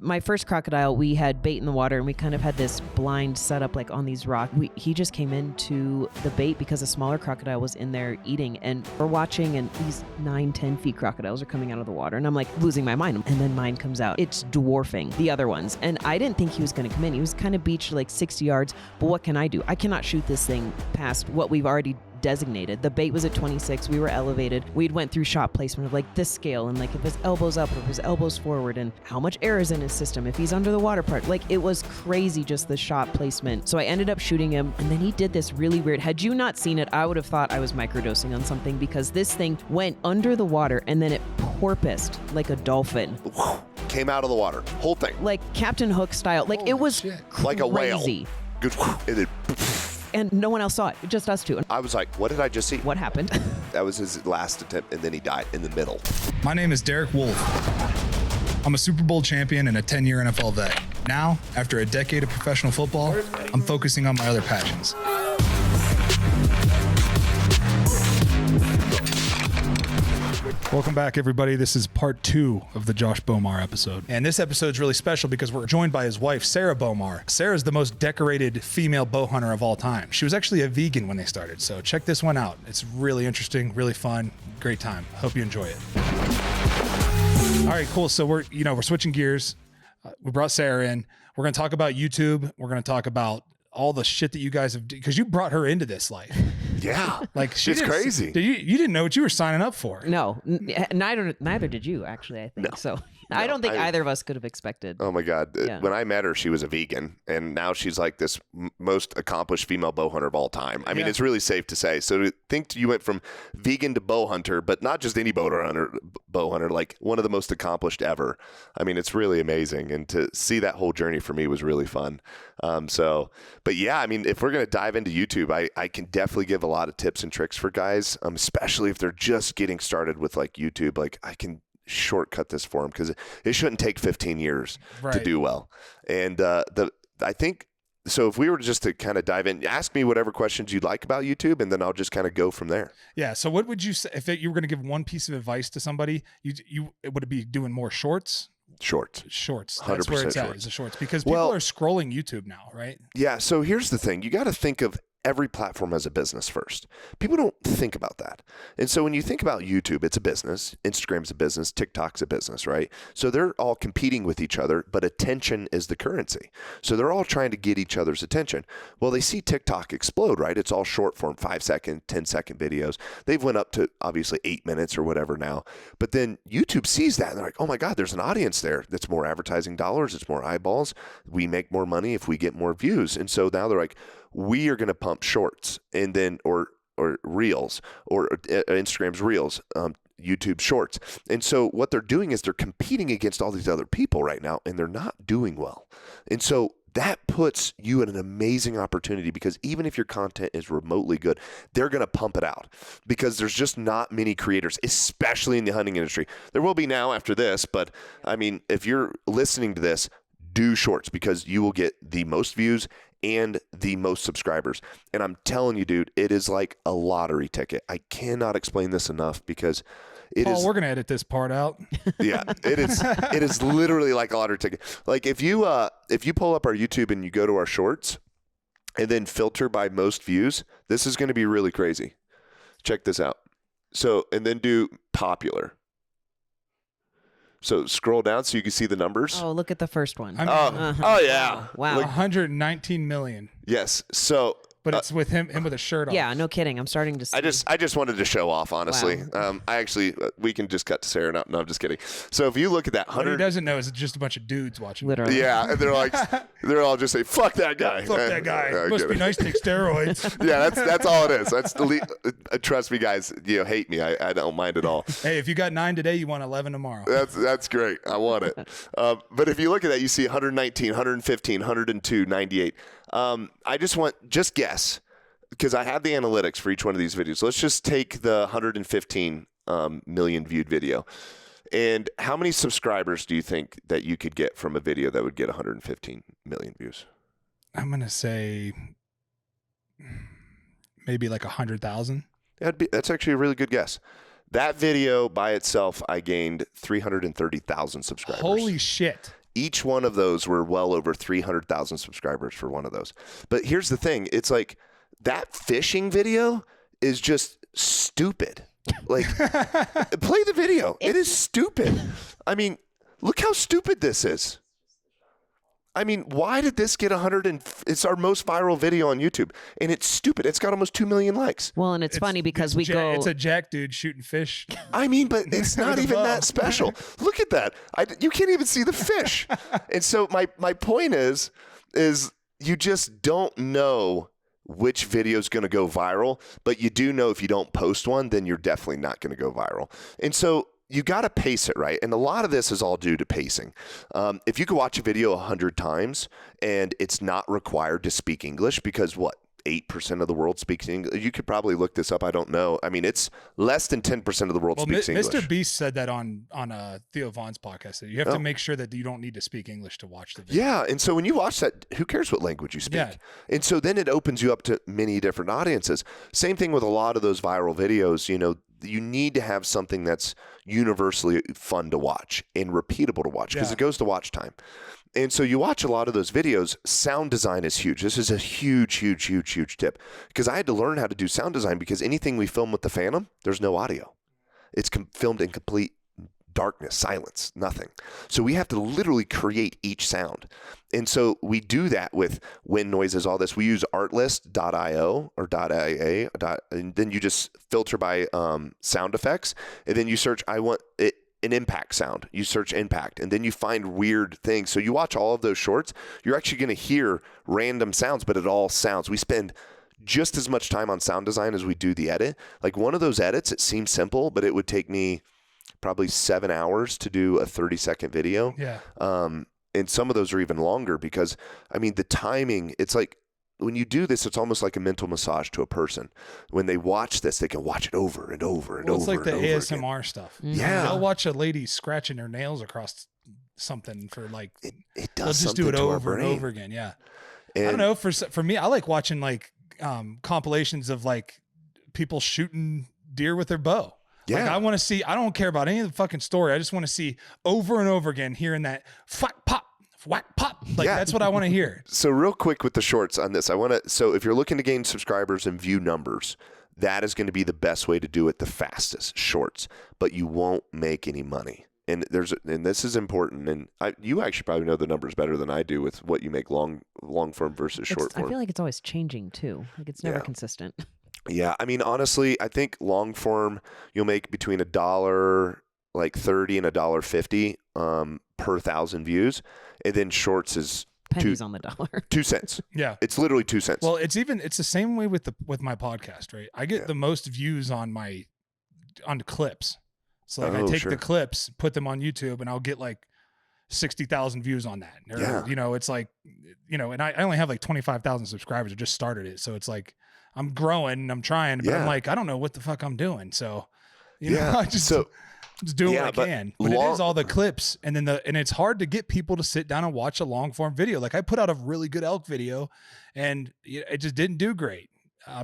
my first crocodile, we had bait in the water and we kind of had this blind setup like on these rocks. He just came into the bait because a smaller crocodile was in there eating, and we're watching, and these 9-10 feet crocodiles are coming out of the water, and I'm like losing my mind. And then mine comes out. It's dwarfing the other ones. And I didn't think he was going to come in. He was kind of beached like 60 yards. But what can I do? I cannot shoot this thing past what we've already designated. The bait was at 26. We were elevated. We'd went through shot placement of like this scale, and like if his elbows up or if his elbows forward, and how much air is in his system, if he's under the water part. Like, it was crazy, just the shot placement. So I ended up shooting him, and then he did this really weird. Had you not seen it, I would have thought I was microdosing on something, because this thing went under the water and then it porpoised like a dolphin. Came out of the water. Whole thing. Like Captain Hook style. Like, it was crazy. Like a whale. Good. And then and no one else saw it, just us two. I was like, what did I just see? What happened? That was his last attempt, and then he died in the middle. My name is Derek Wolf. I'm a Super Bowl champion and a 10-year NFL vet. Now, after a decade of professional football, I'm focusing on my other passions. Welcome back, everybody. This is part 2 of the Josh Bowmar episode. And this episode is really special because we're joined by his wife, Sarah Bowmar. Sarah's the most decorated female bow hunter of all time. She was actually a vegan when they started, so check this one out. It's really interesting, really fun, great time. Hope you enjoy it. All right, cool. So we're switching gears. We brought Sarah in. We're going to talk about YouTube. We're going to talk about all the shit that you guys have, because you brought her into this life. Yeah. Like, it's crazy. You didn't know what you were signing up for. No, neither did you, actually, I think. No. So I don't think either of us could have expected. Oh my God. Yeah. When I met her, she was a vegan, and now she's like this most accomplished female bow hunter of all time. I mean, it's really safe to say. So to think you went from vegan to bow hunter, but not just any bow hunter, like one of the most accomplished ever. I mean, it's really amazing. And to see that whole journey for me was really fun. But yeah, I mean, if we're going to dive into YouTube, I can definitely give a lot of tips and tricks for guys, especially if they're just getting started with like YouTube. Like, I can shortcut this for them because it shouldn't take 15 years to do well. And I think, so if we were just to kind of dive in, ask me whatever questions you'd like about YouTube, and then I'll just kind of go from there. Yeah. So what would you say if you were going to give one piece of advice to somebody? Would it be doing more shorts? Shorts. That's where it's at, is the shorts, because people are scrolling YouTube now, right? Yeah. So here's the thing. You got to think of every platform as a business first. People don't think about that. And so when you think about YouTube, it's a business. Instagram's a business. TikTok's a business, right? So they're all competing with each other, but attention is the currency. So they're all trying to get each other's attention. Well, they see TikTok explode, right? It's all short form, 5-second, 10-second videos. They've went up to obviously 8 minutes or whatever now. But then YouTube sees that and they're like, oh my God, there's an audience there. That's more advertising dollars. It's more eyeballs. We make more money if we get more views. And so now they're like, we are going to pump shorts, and then or reels, or Instagram's reels, YouTube shorts. And so what they're doing is they're competing against all these other people right now, and they're not doing well. And so that puts you in an amazing opportunity, because even if your content is remotely good, they're going to pump it out, because there's just not many creators, especially in the hunting industry. There will be now after this, but I mean, if you're listening to this, do shorts, because you will get the most views and the most subscribers. And I'm telling you, dude, it is like a lottery ticket. I cannot explain this enough, because it is. Oh, we're going to edit this part out. Yeah, it is. It is literally like a lottery ticket. Like if you pull up our YouTube and you go to our shorts and then filter by most views, this is going to be really crazy. Check this out. So, and then do popular. So scroll down so you can see the numbers. Oh, look at the first one. Oh yeah. Wow. Like 119 million. Yes. So, but it's with him with a shirt on. Yeah, no kidding. I'm starting to see. I just wanted to show off, honestly. Wow. We can just cut to Sarah now. No, I'm just kidding. So if you look at that 100, what he doesn't know is it's just a bunch of dudes watching. Literally. Yeah, and they're all just say, "Fuck that guy." Fuck that guy. Must be nice to take steroids. Yeah, that's all it is. That's trust me, guys. You hate me. I don't mind at all. Hey, if you got 9 today, you want 11 tomorrow. That's great. I want it. But if you look at that, you see 119, 115, 102, 98. I just guess, because I have the analytics for each one of these videos. Let's just take the 115 million viewed video. And how many subscribers do you think that you could get from a video that would get 115 million views? I'm going to say maybe like 100,000. That's actually a really good guess. That video by itself, I gained 330,000 subscribers. Holy shit. Each one of those were well over 300,000 subscribers for one of those. But here's the thing. It's like that fishing video is just stupid. Like, play the video. It is stupid. I mean, look how stupid this is. I mean, why did this get it's our most viral video on YouTube, and it's stupid. It's got almost 2 million likes. Well, and it's funny because it's a Jack dude shooting fish. I mean, but it's not even that special. Look at that. You can't even see the fish. And so my point is you just don't know which video is going to go viral, but you do know if you don't post one, then you're definitely not going to go viral. And so you got to pace it right. And a lot of this is all due to pacing. If you could watch a video 100 times and it's not required to speak English, because 8% of the world speaks English. You could probably look this up. I don't know. I mean, it's less than 10% of the world speaks English. Mr. Beast said that on Theo Vaughn's podcast. That you have to make sure that you don't need to speak English to watch the video. Yeah, and so when you watch that, who cares what language you speak? Yeah. And so then it opens you up to many different audiences. Same thing with a lot of those viral videos. You need to have something that's universally fun to watch and repeatable to watch because it goes to watch time. And so you watch a lot of those videos. Sound design is huge. This is a huge, huge, huge, huge tip because I had to learn how to do sound design because anything we film with the Phantom, there's no audio. It's filmed in complete darkness, silence, nothing. So we have to literally create each sound. And so we do that with wind noises, all this. We use artlist.io or .ia, and then you just filter by sound effects. And then you search, I want it. An impact sound. You search impact and then you find weird things. So you watch all of those shorts, you're actually going to hear random sounds, but it all sounds. We spend just as much time on sound design as we do the edit. Like one of those edits, it seems simple, but it would take me probably 7 hours to do a 30-second video. Yeah. And some of those are even longer because, I mean, the timing, it's like, when you do this, it's almost like a mental massage to a person. When they watch this, they can watch it over and over and over. It's like the ASMR again. stuff. Mm-hmm. Yeah. I'll watch a lady scratching her nails across something for like, it does they'll just do it over and over again. Yeah. And I don't know. For me, I like watching like compilations of like people shooting deer with their bow. Yeah. Like I want to see, I don't care about any of the fucking story. I just want to see over and over again, hearing that whack, pop, whack, pop. Like that's what I want to hear. So real quick with the shorts on this, so if you're looking to gain subscribers and view numbers, that is going to be the best way to do it the fastest, shorts, but you won't make any money. And this is important. And you actually probably know the numbers better than I do with what you make long form versus short form. I feel like it's always changing too. Like it's never consistent. Yeah. I mean, honestly, I think long form, you'll make between $1.30 and $1.50 per 1,000 views. And then shorts is pennies on the dollar. 2 cents. Yeah. It's literally 2 cents. Well, it's the same way with my podcast, right? I get the most views on clips. So like I take the clips, put them on YouTube, and I'll get like 60,000 views on that. Or, it's like, and I only have like 25,000 subscribers. I just started it. So it's like, I'm growing and I'm trying, but I'm like, I don't know what the fuck I'm doing. So, I just doing what I can. But it is all the clips. And then and it's hard to get people to sit down and watch a long form video. Like I put out a really good elk video and it just didn't do great.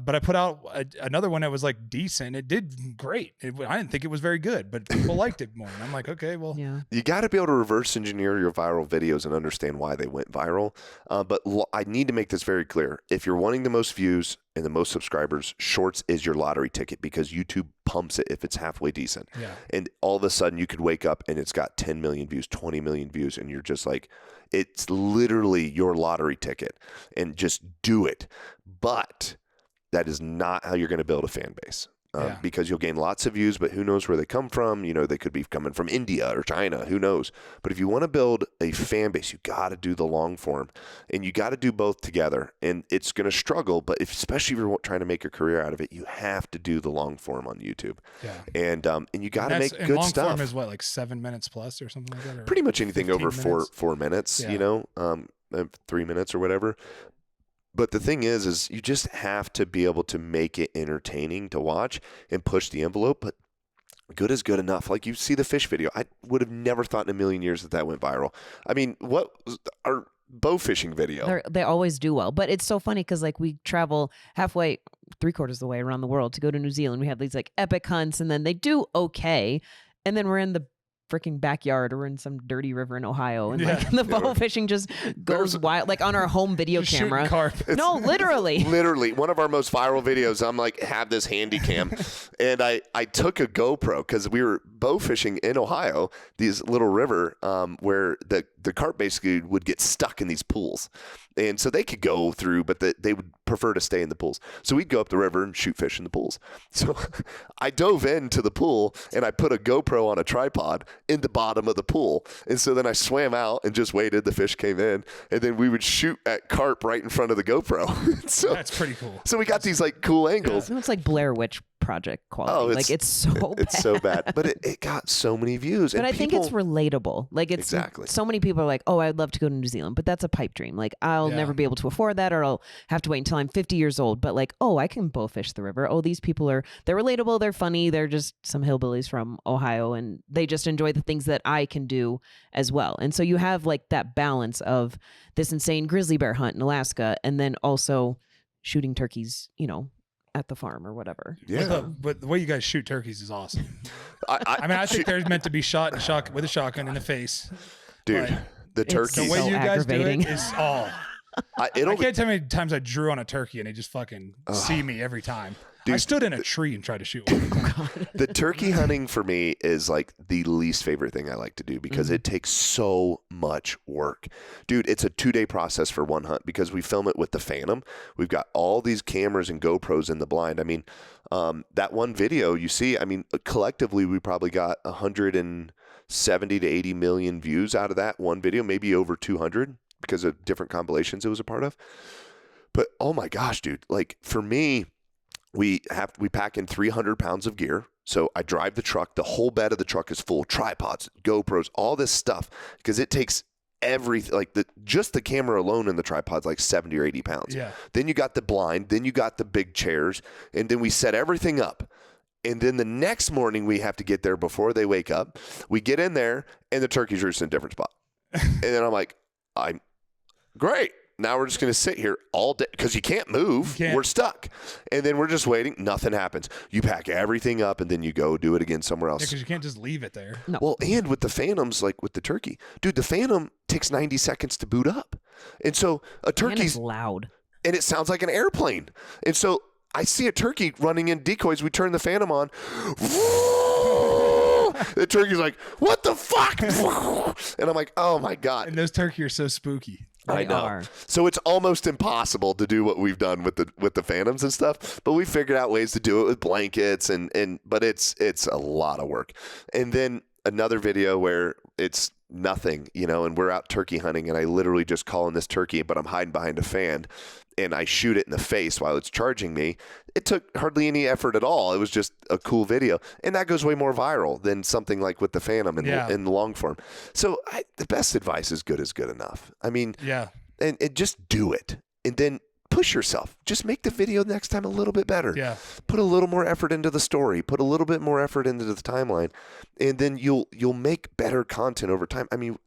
But I put out another one that was like decent. It did great. I didn't think it was very good, but people liked it more. And I'm like, okay, well. Yeah. You got to be able to reverse engineer your viral videos and understand why they went viral. But I need to make this very clear. If you're wanting the most views and the most subscribers, shorts is your lottery ticket because YouTube pumps it if it's halfway decent. Yeah. And all of a sudden you could wake up and it's got 10 million views, 20 million views, and you're just like, it's literally your lottery ticket. And just do it. But that is not how you're going to build a fan base because you'll gain lots of views, but who knows where they come from? They could be coming from India or China, who knows? But if you want to build a fan base, you got to do the long form and you got to do both together. And it's going to struggle, but especially if you're trying to make a career out of it, you have to do the long form on YouTube. Yeah. And you got to make good stuff. Long form is what, like 7 minutes plus or something like that? Pretty much anything over 4 minutes, 3 minutes or whatever. But the thing is you just have to be able to make it entertaining to watch and push the envelope. But good is good enough. Like you see the fish video. I would have never thought in a million years that went viral. I mean, what was our bow fishing video? They always do well. But it's so funny because like we travel halfway, 3/4 of the way around the world to go to New Zealand. We have these like epic hunts and then they do okay. And then we're in the freaking backyard or in some dirty river in Ohio, and like the bow fishing just goes wild, like on our home video camera. No, literally. Literally, one of our most viral videos. I'm like, have this handy cam, and I took a GoPro because we were bow fishing in Ohio, these little river where the carp basically would get stuck in these pools. And so they could go through, but they would prefer to stay in the pools. So we'd go up the river and shoot fish in the pools. So I dove into the pool and I put a GoPro on a tripod in the bottom of the pool. And so then I swam out and just waited. The fish came in, and then we would shoot at carp right in front of the GoPro. So that's pretty cool. So we got these like cool angles. It's like Blair Witch Project quality. Oh, it's so bad. It's so bad. But it got so many views. But I think it's relatable. Like it's exactly. So many people are like, oh, I'd love to go to New Zealand, but that's a pipe dream. Like I'll never be able to afford that, or I'll have to wait until I'm 50 years old. But like, oh, I can bow fish the river. Oh, these people they're relatable. They're funny. They're just some hillbillies from Ohio, and they just enjoy the things that I can do as well. And so you have like that balance of this insane grizzly bear hunt in Alaska, and then also shooting turkeys, at the farm or whatever. Yeah. But the way you guys shoot turkeys is awesome. I think they're meant to be shot with a shotgun in the face. Dude, the turkeys. The way you guys do it is all. I can't tell you how many times I drew on a turkey and they just fucking see me every time. Dude, I stood in a tree and tried to shoot one. The turkey hunting for me is like the least favorite thing I like to do because it takes so much work. Dude, it's a 2-day process for one hunt because we film it with the Phantom. We've got all these cameras and GoPros in the blind. I mean, that one video you see, I mean, collectively we probably got 170 to 80 million views out of that one video, maybe over 200 because of different compilations it was a part of. But oh my gosh, dude, like for me, we pack in 300 pounds of gear. So I drive the truck. The whole bed of the truck is full. Tripods, GoPros, all this stuff. Because it takes everything. Like just the camera alone in the tripod's like 70 or 80 pounds. Yeah. Then you got the blind. Then you got the big chairs. And then we set everything up. And then the next morning we have to get there before they wake up. We get in there and the turkey's roosting in a different spot. And then I'm like, great. Now we're just going to sit here all day because you can't move. We're stuck. And then we're just waiting. Nothing happens. You pack everything up and then you go do it again somewhere else. Because you can't just leave it there. No. Well, and with the Phantoms, like with the turkey, dude, the Phantom takes 90 seconds to boot up. And so a turkey's loud. And it sounds like an airplane. And so I see a turkey running in decoys. We turn the Phantom on. The turkey's like, what the fuck? And I'm like, oh my God. And those turkey are so spooky. I know. So it's almost impossible to do what we've done with the Phantoms and stuff, but we figured out ways to do it with blankets but it's a lot of work. And then another video where it's nothing, and we're out turkey hunting and I literally just call in this turkey, but I'm hiding behind a fan and I shoot it in the face while it's charging me. It took hardly any effort at all. It was just a cool video. And that goes way more viral than something like with the Phantom in the long form. So the best advice is good enough. I mean, and just do it. And then push yourself. Just make the video next time a little bit better. Yeah. Put a little more effort into the story. Put a little bit more effort into the timeline. And then you'll make better content over time. I mean,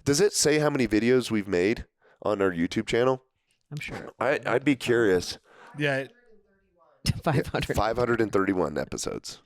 does it say how many videos we've made on our YouTube channel? I'm sure. I'd be curious. Yeah. 531 episodes.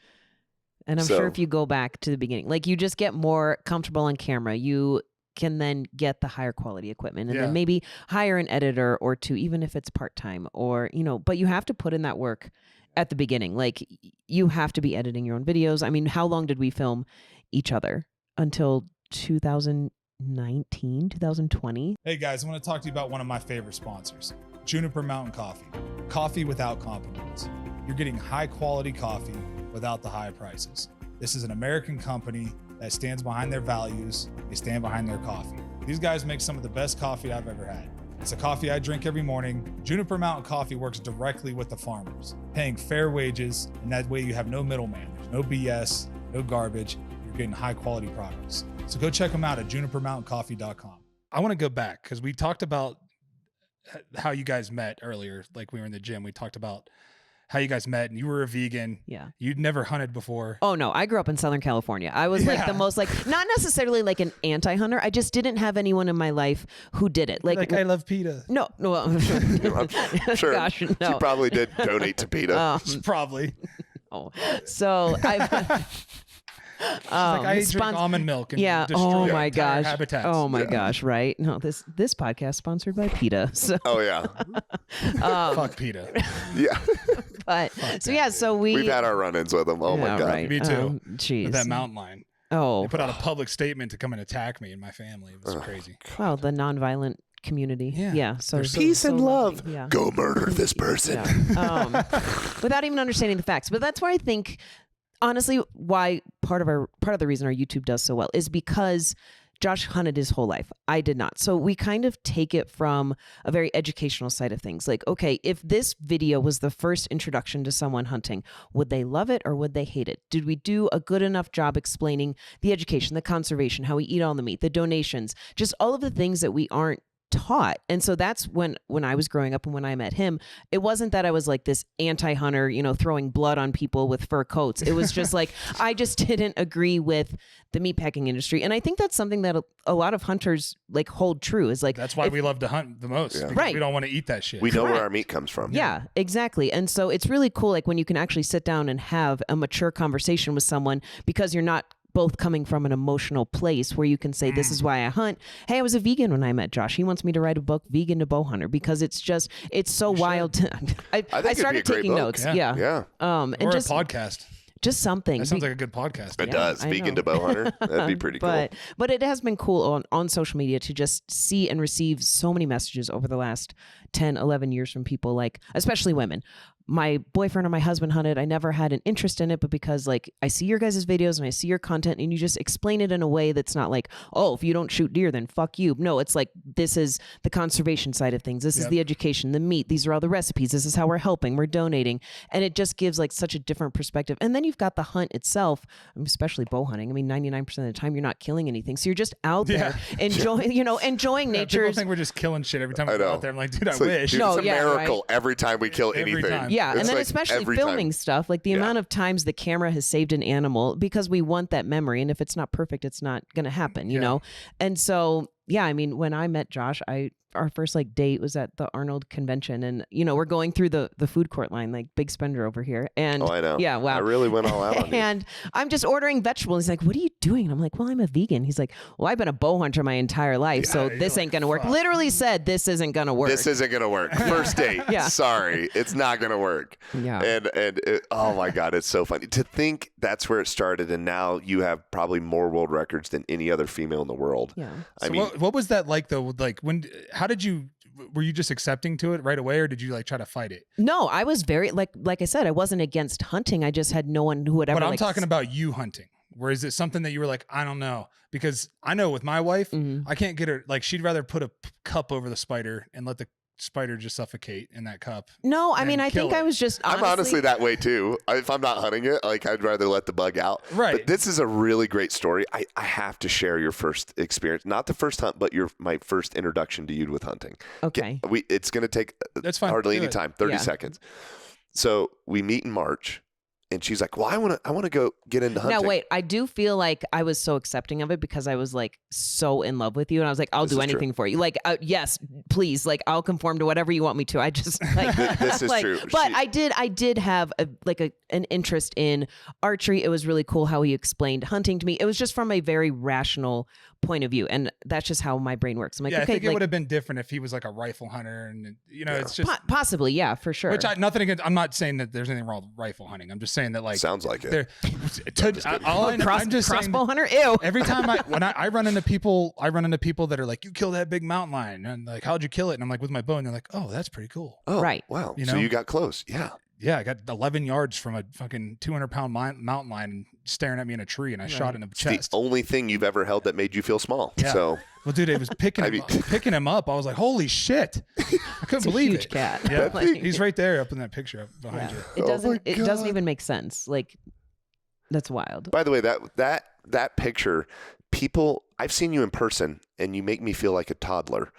And I'm sure if you go back to the beginning, like you just get more comfortable on camera. You can then get the higher quality equipment and then maybe hire an editor or two, even if it's part-time or, but you have to put in that work at the beginning. Like you have to be editing your own videos. I mean, how long did we film each other? Until 2019, 2020? Hey guys, I want to talk to you about one of my favorite sponsors, Juniper Mountain Coffee. Coffee without compromise. You're getting high quality coffee without the high prices. This is an American company that stands behind their values. They stand behind their coffee. These guys make some of the best coffee I've ever had. It's a coffee I drink every morning. Juniper Mountain Coffee works directly with the farmers, paying fair wages, and that way you have no middleman. There's no BS, no garbage. You're getting high quality products. So go check them out at junipermountaincoffee.com. I want to go back because we talked about how you guys met earlier. Like we were in the gym, we talked about how you guys met and you were a vegan. Yeah. You'd never hunted before. Oh no, I grew up in Southern California. I was like the most not necessarily like an anti-hunter. I just didn't have anyone in my life who did it. Like I love PETA. No. I'm sure Gosh, no. She probably did donate to PETA. Probably. Oh. So I drink almond milk and destroy oh my entire gosh. habitats. Oh my gosh, right? No, this podcast sponsored by PETA. So Oh yeah. Fuck PETA. Yeah. but so yeah, so we've had our run-ins with them. Oh my God. Right. Me too. Jeez. With that mountain lion. Oh. They put out a public statement to come and attack me and my family. It was crazy. Wow, the nonviolent community. Yeah. So peace and love. lovely. Yeah. Go murder this person. Yeah. Without even understanding the facts. But that's why I think, honestly, why part of the reason our YouTube does so well is because Josh hunted his whole life. I did not. So we kind of take it from a very educational side of things. Like, okay, if this video was the first introduction to someone hunting, would they love it or would they hate it? Did we do a good enough job explaining the education, the conservation, how we eat all the meat, the donations, just all of the things that we aren't taught? And so that's when I was growing up and when I met him, it wasn't that I was like this anti-hunter, throwing blood on people with fur coats. It was just like, I just didn't agree with the meatpacking industry. And I think that's something that a lot of hunters like hold true is like, that's why we love to hunt the most. Yeah. Right. We don't want to eat that shit. We know where our meat comes from. Yeah, exactly. And so it's really cool. Like when you can actually sit down and have a mature conversation with someone because you're not both coming from an emotional place where you can say, this is why I hunt. Hey, I was a vegan when I met Josh. He wants me to write a book, Vegan to Bowhunter, because it's so wild. I started taking notes. Yeah. Yeah. And just a podcast. Just something. That sounds like a good podcast. It does. Vegan to Bowhunter. That'd be pretty cool. But it has been cool on social media to just see and receive so many messages over the last 10, 11 years from people, like, especially women. My boyfriend or my husband hunted. I never had an interest in it, but because like I see your guys' videos and I see your content and you just explain it in a way that's not like, oh, if you don't shoot deer, then fuck you. No, it's like, this is the conservation side of things. This is the education, the meat. These are all the recipes. This is how we're helping. We're donating. And it just gives like such a different perspective. And then you've got the hunt itself, especially bow hunting. I mean, 99% of the time you're not killing anything. So you're just out there enjoying, enjoying nature. People think we're just killing shit every time we go out there. I'm like, dude, I wish. Dude, it's a miracle every time we kill anything. Yeah, it's and then like especially filming stuff, like the amount of times the camera has saved an animal because we want that memory. And if it's not perfect, it's not going to happen, you know? And so, yeah, I mean, when I met Josh, our first like date was at the Arnold convention, and we're going through the food court line, like big spender over here. And I know. Yeah, wow. I really went all out on you. And I'm just ordering vegetables. He's like, "What are you doing?" And I'm like, "Well, I'm a vegan." He's like, "Well, I've been a bow hunter my entire life, so this ain't gonna work." Literally said, "This isn't gonna work." This isn't gonna work. First date. Sorry, it's not gonna work. Yeah. And oh my God, it's so funny to think that's where it started, and now you have probably more world records than any other female in the world. Yeah. I mean, what was that like though? Like how did you? Were you just accepting to it right away, or did you like try to fight it? No, I was very like I said, I wasn't against hunting. I just had no one who would ever. But I'm talking about you hunting. Where is it something that you were like, I don't know? Because I know with my wife, I can't get her, like, she'd rather put a cup over the spider and let the spider just suffocate in that cup. No, I mean, I think I was just I'm honestly that way too. If I'm not hunting it, like, I'd rather let the bug out. Right. But this is a really great story. I have to share your first experience, not the first hunt, but my first introduction to you with hunting. Okay. It's going to take hardly any time, 30 seconds. So we meet in March. And she's like, well, I want to go get into hunting. Now, wait, I do feel like I was so accepting of it because I was like so in love with you. And I was like, I'll do anything for you. Like, yes, please. Like, I'll conform to whatever you want me to. I just like, this is true. But I did have an interest in archery. It was really cool how he explained hunting to me. It was just from a very rational point of view. And that's just how my brain works. I'm like, okay, I think it would have been different if he was like a rifle hunter. And, it's just. Possibly, yeah, for sure. Which nothing against, I'm not saying that there's anything wrong with rifle hunting. I'm just saying that, like, sounds like it. I'm just crossbow hunter. Ew. Every time I run into people that are like, you killed that big mountain lion, and like, how'd you kill it? And I'm like, with my bow, and they're like, oh, that's pretty cool. Oh, right. Wow. So you got close. Yeah. Yeah, I got 11 yards from a fucking 200-pound mountain lion staring at me in a tree, and I shot in the chest. It's the only thing you've ever held that made you feel small. Yeah. So. Well, dude, it was picking him up. I was like, holy shit. I couldn't believe huge it. Cat. Yeah. He's right there up in that picture up behind you. It doesn't even make sense. Like, that's wild. By the way, that picture, I've seen you in person, and you make me feel like a toddler.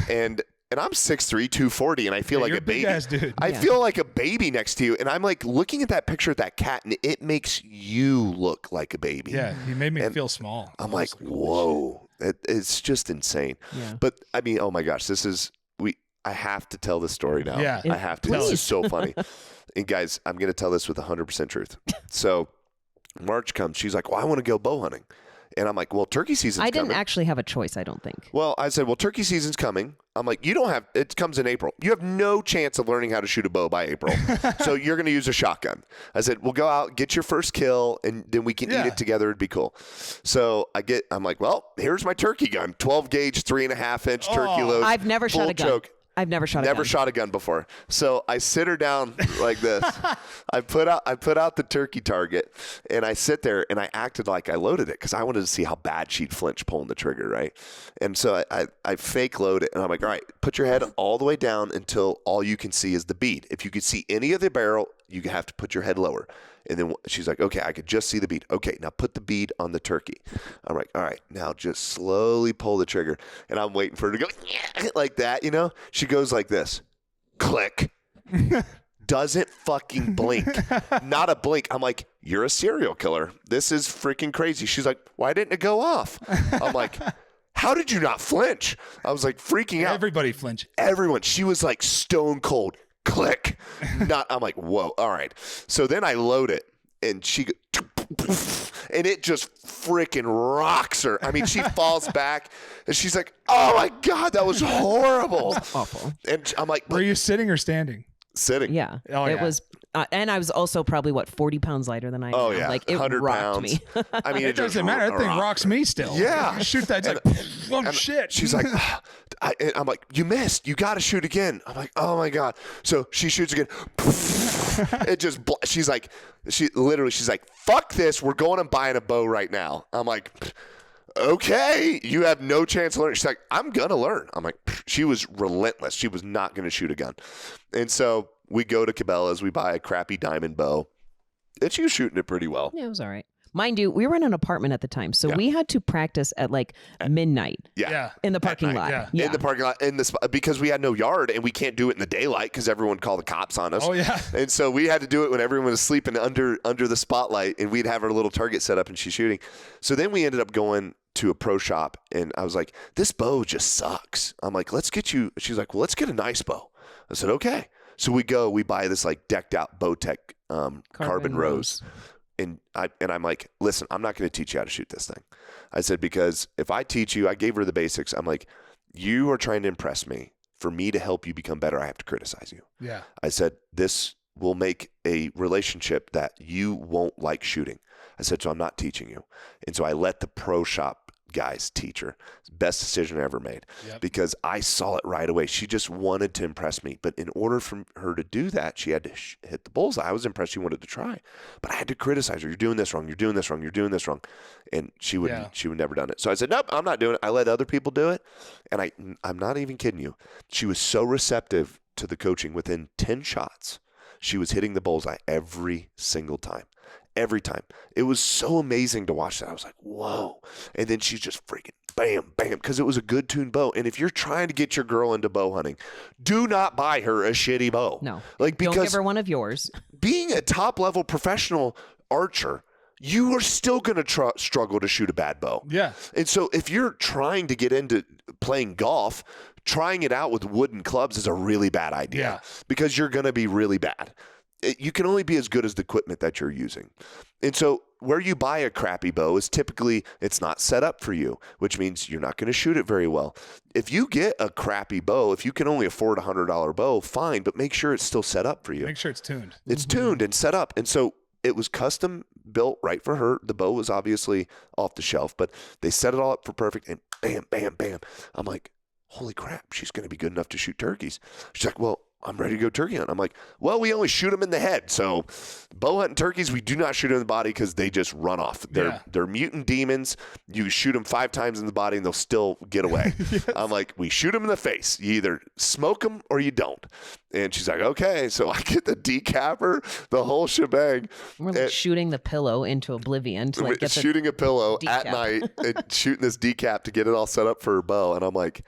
And I'm 6'3", 240, and I feel like a baby. Big-ass dude. I feel like a baby next to you, and I'm like looking at that picture of that cat, and it makes you look like a baby. Yeah, he made me feel small. I'm like, whoa. It's just insane. Yeah. But I mean, oh my gosh, I have to tell this story now. Yeah. I have to. This is so funny. And guys, I'm going to tell this with 100% truth. So March comes. She's like, well, I want to go bow hunting. And I'm like, well, turkey season's coming. I didn't actually have a choice, I don't think. Well, I said, well, turkey season's coming. I'm like, it comes in April. You have no chance of learning how to shoot a bow by April. So you're going to use a shotgun. I said, we'll go out, get your first kill, and then we can eat it together. It'd be cool. So I'm like, well, here's my turkey gun. 12 gauge, 3.5 inch turkey load. I've never shot a gun. Choke. I've never shot a gun. Never shot a gun before. So I sit her down like this. I put out the turkey target, and I sit there, and I acted like I loaded it because I wanted to see how bad she'd flinch pulling the trigger, right? And so I fake load it, and I'm like, all right, put your head all the way down until all you can see is the bead. If you could see any of the barrel, you have to put your head lower. And then she's like, okay, I could just see the bead. Okay, now put the bead on the turkey. I'm like, all right, now just slowly pull the trigger. And I'm waiting for her to go like that, you know? She goes like this. Click. Doesn't fucking blink. Not a blink. I'm like, you're a serial killer. This is freaking crazy. She's like, why didn't it go off? I'm like, how did you not flinch? I was like freaking out. Everybody flinched. Everyone. She was like stone cold. Click. I'm like, whoa, all right. So then I load it, and and it just freaking rocks her. I mean, she falls back, and she's like, oh my God, that was horrible. That was awful. And I'm like, were you sitting or standing? Sitting. Yeah. Oh, it yeah. was, and I was also probably 40 pounds lighter than I am. Oh, now. yeah. Like it 100 rocked pounds. me. I mean, It doesn't matter. That thing rocks me still. Yeah. You shoot that, it's like, oh shit. She's like, I'm like, you missed. You got to shoot again. I'm like, oh my God. So she shoots again. It just, she's like, fuck this. We're going and buying a bow right now. I'm like, okay, you have no chance of learning. She's like, I'm going to learn. I'm like, she was relentless. She was not going to shoot a gun. And so we go to Cabela's. We buy a crappy diamond bow. And she was shooting it pretty well. Yeah, it was all right. Mind you, we were in an apartment at the time, so we had to practice at like midnight. Yeah. In the parking lot. Yeah. In the parking lot, because we had no yard and we can't do it in the daylight because everyone called the cops on us. Oh yeah. And so we had to do it when everyone was sleeping under the spotlight, and we'd have our little target set up and she's shooting. So then we ended up going to a pro shop, and I was like, this bow just sucks. I'm like, let's get you. She's like, well, let's get a nice bow. I said, okay. So we buy this like decked out Bowtech carbon rose. And I'm like, listen, I'm not going to teach you how to shoot this thing. I said, because if I teach you, I gave her the basics. I'm like, you are trying to impress me. For me to help you become better, I have to criticize you. Yeah. I said, this will make a relationship that you won't like shooting. I said, so I'm not teaching you. And so I let the pro shop guys teach her. Best decision I ever made. Yep. Because I saw it right away. She just wanted to impress me. But in order for her to do that, she had to hit the bullseye. I was impressed she wanted to try. But I had to criticize her. You're doing this wrong. You're doing this wrong. You're doing this wrong. And she would never done it. So I said, nope, I'm not doing it. I let other people do it. And I'm not even kidding you. She was so receptive to the coaching. Within 10 shots, she was hitting the bullseye every single time. Every time. It was so amazing to watch that. I was like, whoa. And then she's just freaking bam, bam, because it was a good tuned bow. And if you're trying to get your girl into bow hunting, do not buy her a shitty bow. No. Because don't give her one of yours. Being a top level professional archer, you are still going to struggle to shoot a bad bow. Yeah. And so if you're trying to get into playing golf, trying it out with wooden clubs is a really bad idea because you're going to be really bad. You can only be as good as the equipment that you're using. And so where you buy a crappy bow is typically it's not set up for you, which means you're not going to shoot it very well. If you get a crappy bow, if you can only afford a $100 bow, fine, but make sure it's still set up for you. Make sure it's tuned. It's tuned and set up. And so it was custom built right for her. The bow was obviously off the shelf, but they set it all up for perfect, and bam, bam, bam. I'm like, holy crap, she's going to be good enough to shoot turkeys. She's like, well, I'm ready to go turkey hunt. I'm like, well, we only shoot them in the head. So bow hunting turkeys, we do not shoot them in the body because they just run off. They're mutant demons. You shoot them 5 times in the body and they'll still get away. Yes. I'm like, we shoot them in the face. You either smoke them or you don't. And she's like, okay. So I get the decapper, the whole shebang. We're like shooting the pillow into oblivion. To like get shooting a pillow decap. at night and shooting this decap to get it all set up for her bow. And I'm like,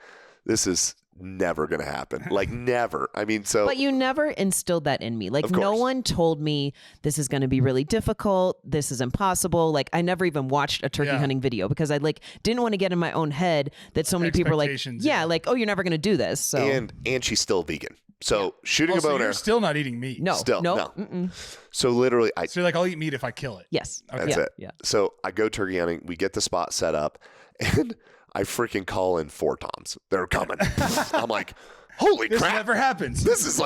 this is never going to happen. Like never. I mean, so. But you never instilled that in me. Like no one told me this is going to be really difficult. This is impossible. Like I never even watched a turkey hunting video because I like didn't want to get in my own head that so many people were like, like, oh, you're never going to do this. So. And she's still vegan. So shooting a bow and you're arrow. still not eating meat. No, Still, no. no. So literally, So you're like, I'll eat meat if I kill it. Yes. Okay. That's it. Yeah. So I go turkey hunting. We get the spot set up, and I freaking call in 4 toms. They're coming. I'm like, holy This crap. never happens. This is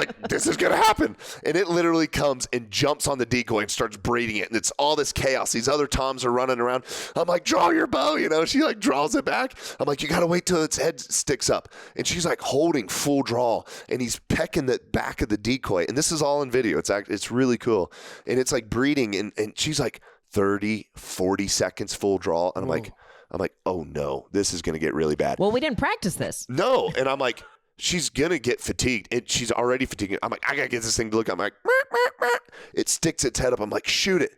going to happen. And it literally comes and jumps on the decoy and starts braiding it. And it's all this chaos. These other toms are running around. I'm like, draw your bow. She like draws it back. I'm like, you got to wait till its head sticks up. And she's like holding full draw. And he's pecking the back of the decoy. And this is all in video. It's really cool. And it's like breeding. And she's like 30, 40 seconds full draw. And I'm like, oh no, this is going to get really bad. Well, we didn't practice this. No. And I'm like, she's going to get fatigued. She's already fatigued. I'm like, I got to get this thing to look. I'm like, meow, meow, meow. It sticks its head up. I'm like, shoot it.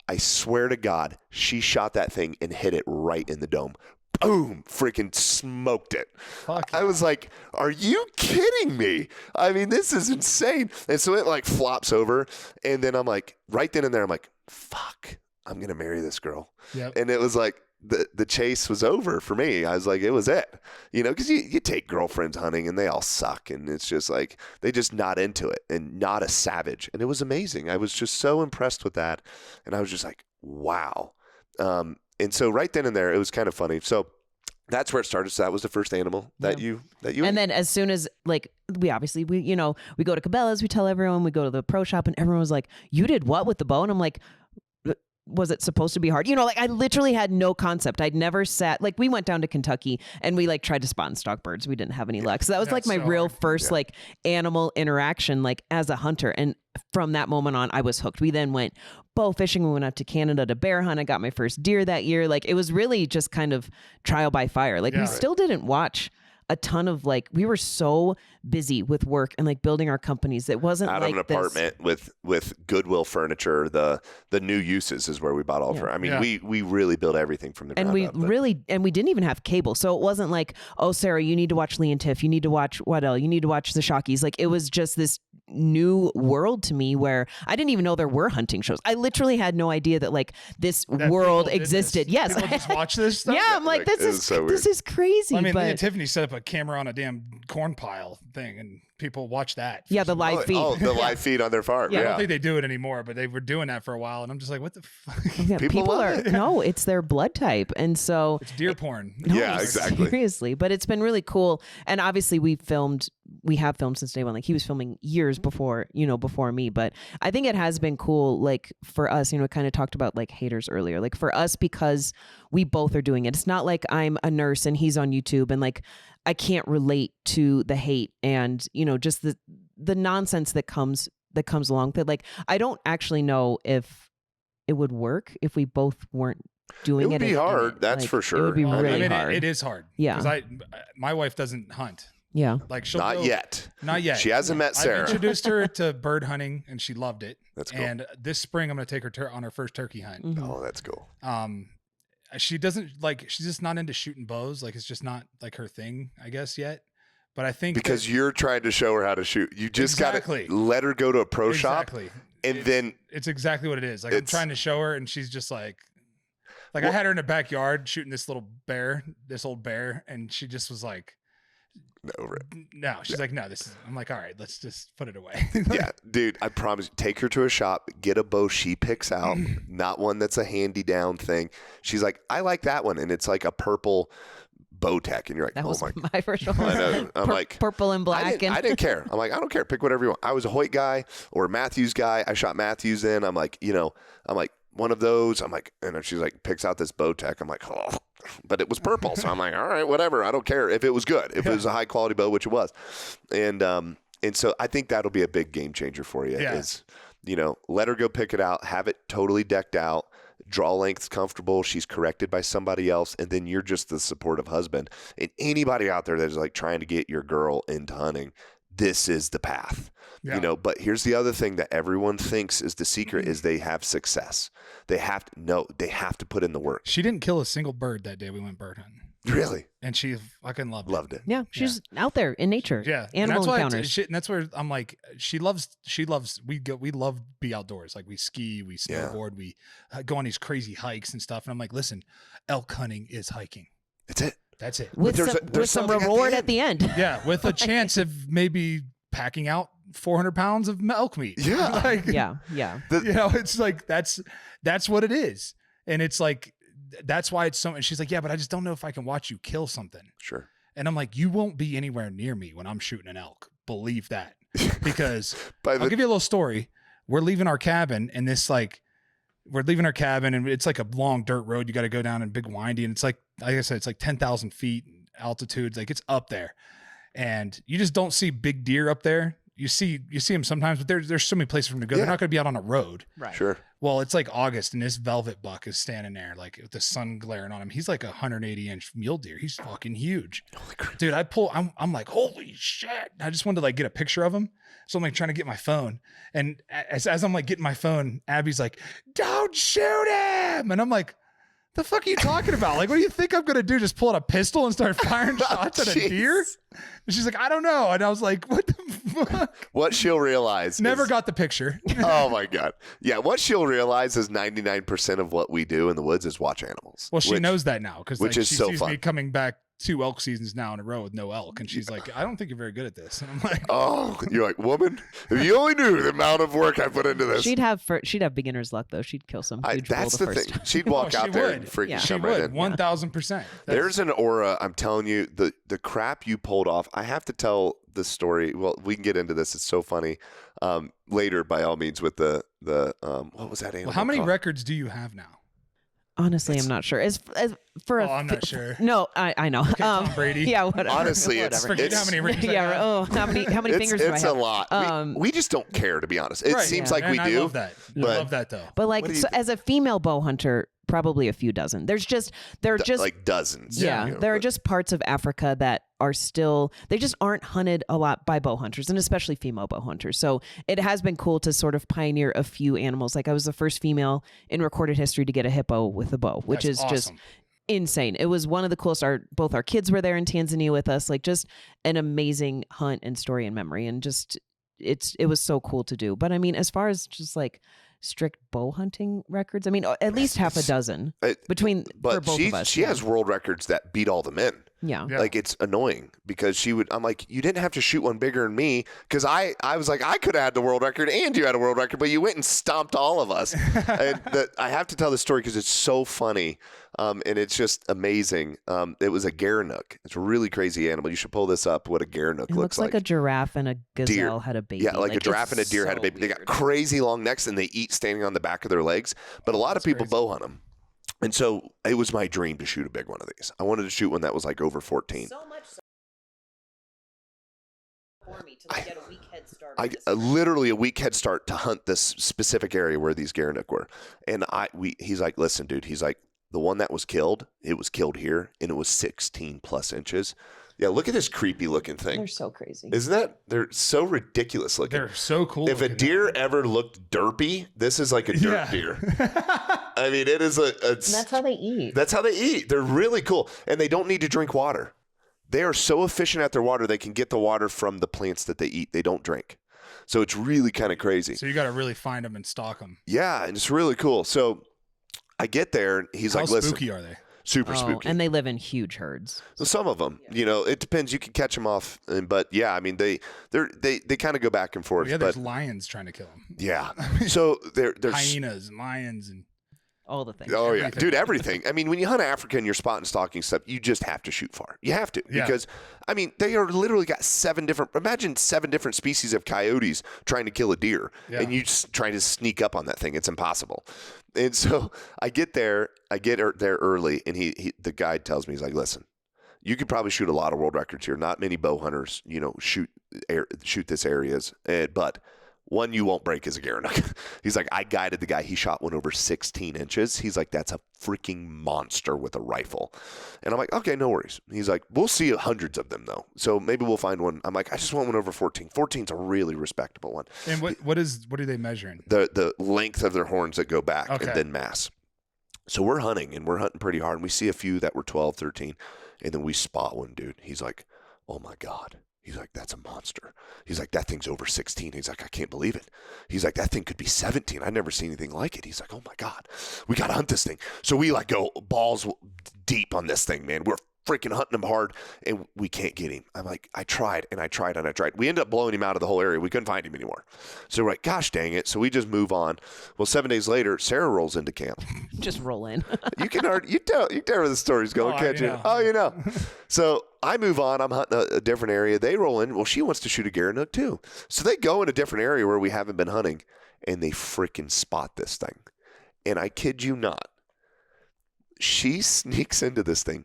I swear to God, she shot that thing and hit it right in the dome. Boom, freaking smoked it. Fuck yeah. I was like, are you kidding me? I mean, this is insane. And so it like flops over. And then I'm like, right then and there, I'm like, fuck, I'm going to marry this girl. Yep. And it was like, the chase was over for me. I was like, it was it, because you take girlfriends hunting and they all suck. And it's just like, they just not into it and not a savage. And it was amazing. I was just so impressed with that. And I was just like, wow. And so right then and there, it was kind of funny. So that's where it started. So that was the first animal that you And then as soon as we go to Cabela's, we tell everyone, we go to the pro shop, and everyone was like, you did what with the bow? And I'm like, was it supposed to be hard? I literally had no concept. I'd never sat, we went down to Kentucky and we tried to spot and stalk birds. We didn't have any luck. So that was my real first animal interaction, as a hunter. And from that moment on, I was hooked. We then went bow fishing. We went out to Canada to bear hunt. I got my first deer that year. It was really just kind of trial by fire. We still didn't watch a ton of we were so busy with work and building our companies. It wasn't out of an apartment with Goodwill furniture. The new uses is where we bought all of our. I mean, we really built everything from the ground up. And we didn't even have cable. So it wasn't like, oh, Sarah, you need to watch Lee and Tiff. You need to watch Waddell. You need to watch the Shockies. It was just this new world to me where I didn't even know there were hunting shows. I literally had no idea that this world existed. Yes. People just watch this stuff? Yeah. I'm like, this is crazy. Well, I mean, but Lee and Tiffany set up a camera on a damn corn pile thing and people watch that. Yeah, the live feed. Oh, the live feed on their farm. I don't think they do it anymore, but they were doing that for a while. And I'm just like, what the fuck? Yeah, people are, no, it's their blood type. And so it's deer porn. No, yeah, exactly. Seriously. But it's been really cool. And obviously we have filmed since day one. He was filming years before me. But I think it has been cool, for us, kind of talked about haters earlier. For us, because we both are doing it. It's not like I'm a nurse and he's on YouTube and I can't relate to the hate and, just the nonsense that comes along with it. I don't actually know if it would work if we both weren't doing it. It would be hard. That's for sure. It would be really hard. It is hard. Yeah. Because my wife doesn't hunt. Yeah. She'll Not yet. She hasn't met Sarah. I've introduced her to bird hunting and she loved it. That's cool. And this spring I'm going to take her on her first turkey hunt. Mm-hmm. Oh, that's cool. She doesn't she's just not into shooting bows. It's just not her thing, I guess, yet. But I think because you're trying to show her how to shoot. You just got to let her go to a pro shop. And then it's exactly what it is. I'm trying to show her and she's just I had her in the backyard shooting this old bear, and she just was like, over it. No, she's like, no, this is, I'm like, all right, let's just put it away. Yeah, dude, I promise, take her to a shop, get a bow she picks out, not one that's a handy down thing. She's like, I like that one. And it's like a purple Bowtech. And you're like, that oh was my first one. I know. I'm like, purple and black. I didn't care. I'm like, I don't care. Pick whatever you want. I was a Hoyt guy or a Matthews guy. I shot Matthews in. I'm like, one of those. I'm like, and she's like, picks out this Bowtech. I'm like, oh, but it was purple. So I'm like, all right, whatever. I don't care if it was good, if it was a high quality bow, which it was. And so I think that'll be a big game changer for you is, let her go pick it out, have it totally decked out, draw length's comfortable. She's corrected by somebody else. And then you're just the supportive husband. And anybody out there that's trying to get your girl into hunting, this is the path. Yeah. But here's the other thing that everyone thinks is the secret is they have success. They have to put in the work. She didn't kill a single bird that day we went bird hunting. Really? And she fucking loved it. Yeah. She's out there in nature. Yeah. Animal encounters. And that's where I'm like, we love be outdoors. We ski, we snowboard, we go on these crazy hikes and stuff. And I'm like, listen, elk hunting is hiking. That's it. That's it. With some reward at the end. Yeah. With a chance of maybe packing out 400 pounds of elk meat. Yeah. Like, Yeah. you know, it's like, that's what it is. And it's like, that's why it's so, and she's like, yeah, but I just don't know if I can watch you kill something. Sure. And I'm like, you won't be anywhere near me when I'm shooting an elk. Believe that. Because I'll give you a little story. We're leaving our cabin and it's like a long dirt road. You got to go down and big windy. And it's like I said, it's like 10,000 feet altitude. Like it's up there and you just don't see big deer up there. You see them sometimes, but there's so many places for them to go. Yeah. They're not going to be out on a road. Right. Sure. Well, it's like August and this velvet buck is standing there like with the sun glaring on him. He's like a 180-inch mule deer. He's fucking huge. Holy crap. Dude, I'm like, holy shit. I just wanted to like get a picture of him. So I'm like trying to get my phone. And as I'm like getting my phone, Abby's like, don't shoot him. And I'm like, the fuck are you talking about? Like, what do you think I'm going to do? Just pull out a pistol and start firing shots at a deer? And she's like, I don't know. And I was like, what the fuck? What she'll realize Never is, got the picture. oh my God. Yeah. What she'll realize is 99% of what we do in the woods is watch animals. Well, she knows that now because which like, is she so sees fun. me coming back 2 elk seasons now in a row with no elk. And she's like, I don't think you're very good at this. And I'm like, oh, you're like, woman, if you only knew the amount of work I put into this. She'd have beginner's luck though. She'd kill some huge bull That's the the first thing. time. She'd walk she out there would. and freaking Yeah. she jump right would in. 1,000%. There's an aura. I'm telling you, the crap you pulled off. I have to tell the story. Well, we can get into this. It's so funny. Later, by all means, with the what was that animal? Well, how many called? records do you have now? Honestly, I'm not sure. As for I'm not sure. No, I know. Okay, Tom Brady. Yeah, whatever. Honestly, it's- whatever. Forget how many rings I Yeah. have. Oh, how many fingers do I It's have? a lot. We just don't care, to be honest. It Right, seems yeah. like we And I do. love that. I but- love that though. But like, What do you so as a female bow hunter, probably a few dozen. They're just like dozens. yeah. you know, There are but- just parts of Africa that are still, they just aren't hunted a lot by bow hunters, and especially female bow hunters. So it has been cool to sort of pioneer a few animals. Like I was the first female in recorded history to get a hippo with a bow, which That's is just awesome. insane. It was one of the coolest. Both our kids were there in Tanzania with us. Like just an amazing hunt and story and memory, and just it was so cool to do. But I mean, as far as just like strict bow hunting records, I mean, at least half a dozen between for But both of us. she has world records that beat all the men. Yeah. Yeah. Like it's annoying because I'm like, you didn't have to shoot one bigger than me because I was like, I could have had the world record and you had a world record, but you went and stomped all of us. And I have to tell this story because it's so funny and it's just amazing. It was a Garanook. It's a really crazy animal. You should pull this up. What a Garanook It looks like a giraffe and a gazelle had a baby. Yeah, like a giraffe it's and a deer had a so baby. They got weird. crazy long necks and they eat standing on the back of their legs. But a lot of people bow hunt them. And so it was my dream to shoot a big one of these. I wanted to shoot one that was like over 14. So much so for me to get a week head start. on this. Literally a week head start to hunt this specific area where these Garanook were. And he's like, listen, dude, he's like, the one that was killed, it was killed here and it was 16 plus inches. Yeah, look at this creepy looking thing. They're so crazy. Isn't that? They're so ridiculous looking. They're so cool. If a looking. deer ever looked derpy, this is like a dirt Yeah. deer. I mean, it is And that's how they eat. That's how they eat. They're really cool. And they don't need to drink water. They are so efficient at their water, they can get the water from the plants that they eat. They don't drink. So it's really kind of crazy. So you got to really find them and stalk them. Yeah, and it's really cool. So I get there, and he's How like, listen, spooky are they? super spooky. And they live in huge herds. So some of them, you know, it depends. You can catch them off. But yeah, I mean, they kind of go back and forth. Yeah, but there's lions trying to kill them. yeah. So there's Hyenas and lions and All the things. Oh, yeah. Everything. Dude, everything. I mean, when you hunt Africa and you're spotting stalking stuff, you just have to shoot far. You have to. Yeah. Because, I mean, they are literally got imagine 7 different species of coyotes trying to kill a deer. Yeah. And you just trying to sneak up on that thing. It's impossible. And so I get there there early, and the guide tells me, he's like, listen, you could probably shoot a lot of world records here. Not many bow hunters, you know, shoot this areas. But one you won't break is a Garanook. He's like, I guided the guy. He shot one over 16 inches. He's like, that's a freaking monster with a rifle. And I'm like, okay, no worries. He's like, we'll see hundreds of them, though. So maybe we'll find one. I'm like, I just want one over 14. 14's a really respectable one. And what are they measuring? The length of their horns that go back Okay. and then mass. So we're hunting, and we're hunting pretty hard. And we see a few that were 12, 13. And then we spot one, dude. He's like, oh, my God. He's like, that's a monster. He's like, that thing's over 16. He's like, I can't believe it. He's like, that thing could be 17. I've never seen anything like it. He's like, oh my God, we got to hunt this thing. So we like go balls deep on this thing, man. We're freaking hunting him hard, and we can't get him. I'm like, I tried and I tried and I tried. We ended up blowing him out of the whole area. We couldn't find him anymore. So we're like, gosh dang it. So we just move on. Well, 7 days later, Sarah rolls into camp. Just roll in. You can tell where the story's going, can't you? Oh, you know. So I move on. I'm hunting a different area. They roll in. Well, she wants to shoot a Garanook too. So they go in a different area where we haven't been hunting, and they freaking spot this thing. And I kid you not, she sneaks into this thing.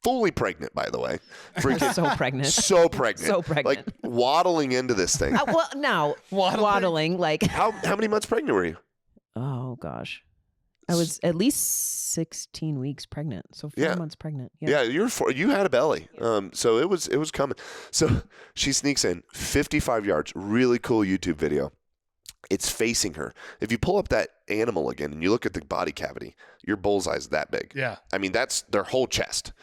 Fully pregnant, by the way. Freaking So pregnant. So pregnant. So pregnant. Like waddling into this thing. Well, now waddling like. How many months pregnant were you? Oh gosh, I was at least 16 weeks pregnant. So 4 months pregnant. Yeah, you had a belly. So it was coming. So she sneaks in 55 yards. Really cool YouTube video. It's facing her. If you pull up that animal again and you look at the body cavity, your bullseye's that big. Yeah. I mean, that's their whole chest.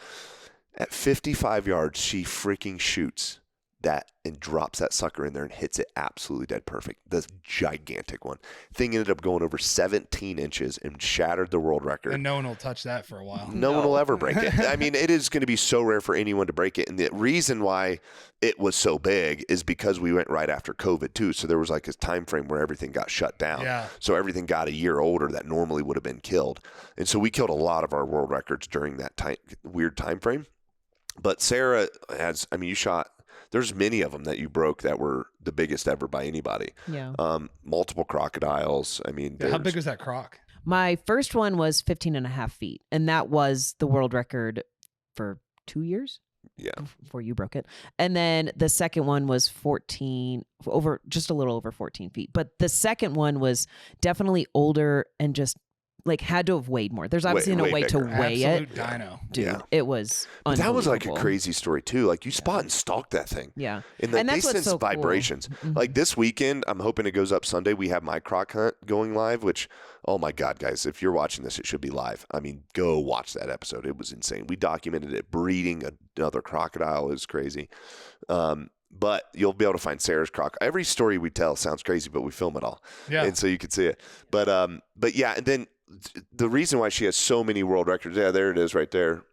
At 55 yards, she freaking shoots that and drops that sucker in there and hits it absolutely dead perfect. The gigantic one. Thing ended up going over 17 inches and shattered the world record. And no one will touch that for a while. No one will ever break it. I mean, it is going to be so rare for anyone to break it. And the reason why it was so big is because we went right after COVID too. So there was like a time frame where everything got shut down. Yeah. So everything got a year older that normally would have been killed. And so we killed a lot of our world records during that weird time frame. But Sarah has, I mean, you shot, there's many of them that you broke that were the biggest ever by anybody. Yeah. Multiple crocodiles. I mean, how big is that croc? My first one was 15 and a half feet. And that was the world record for 2 years. Yeah. Before you broke it. And then the second one was just a little over 14 feet. But the second one was definitely older and just like had to have weighed more. There's obviously no way to weigh Absolute it. dino. Dude, it was But that was like a unbelievable. crazy story too. Like you spot and stalk that thing. Yeah. And, And they that's what's sense so cool. vibrations. Mhm. Like this weekend, I'm hoping it goes up Sunday. We have my croc hunt going live, which, oh my God, guys, if you're watching this, it should be live. I mean, go watch that episode. It was insane. We documented it breeding another crocodile. It was crazy. But you'll be able to find Sarah's croc. Every story we tell sounds crazy, but we film it all. Yeah. And so you can see it. But yeah, and then the reason why she has so many world records, yeah, there it is right there.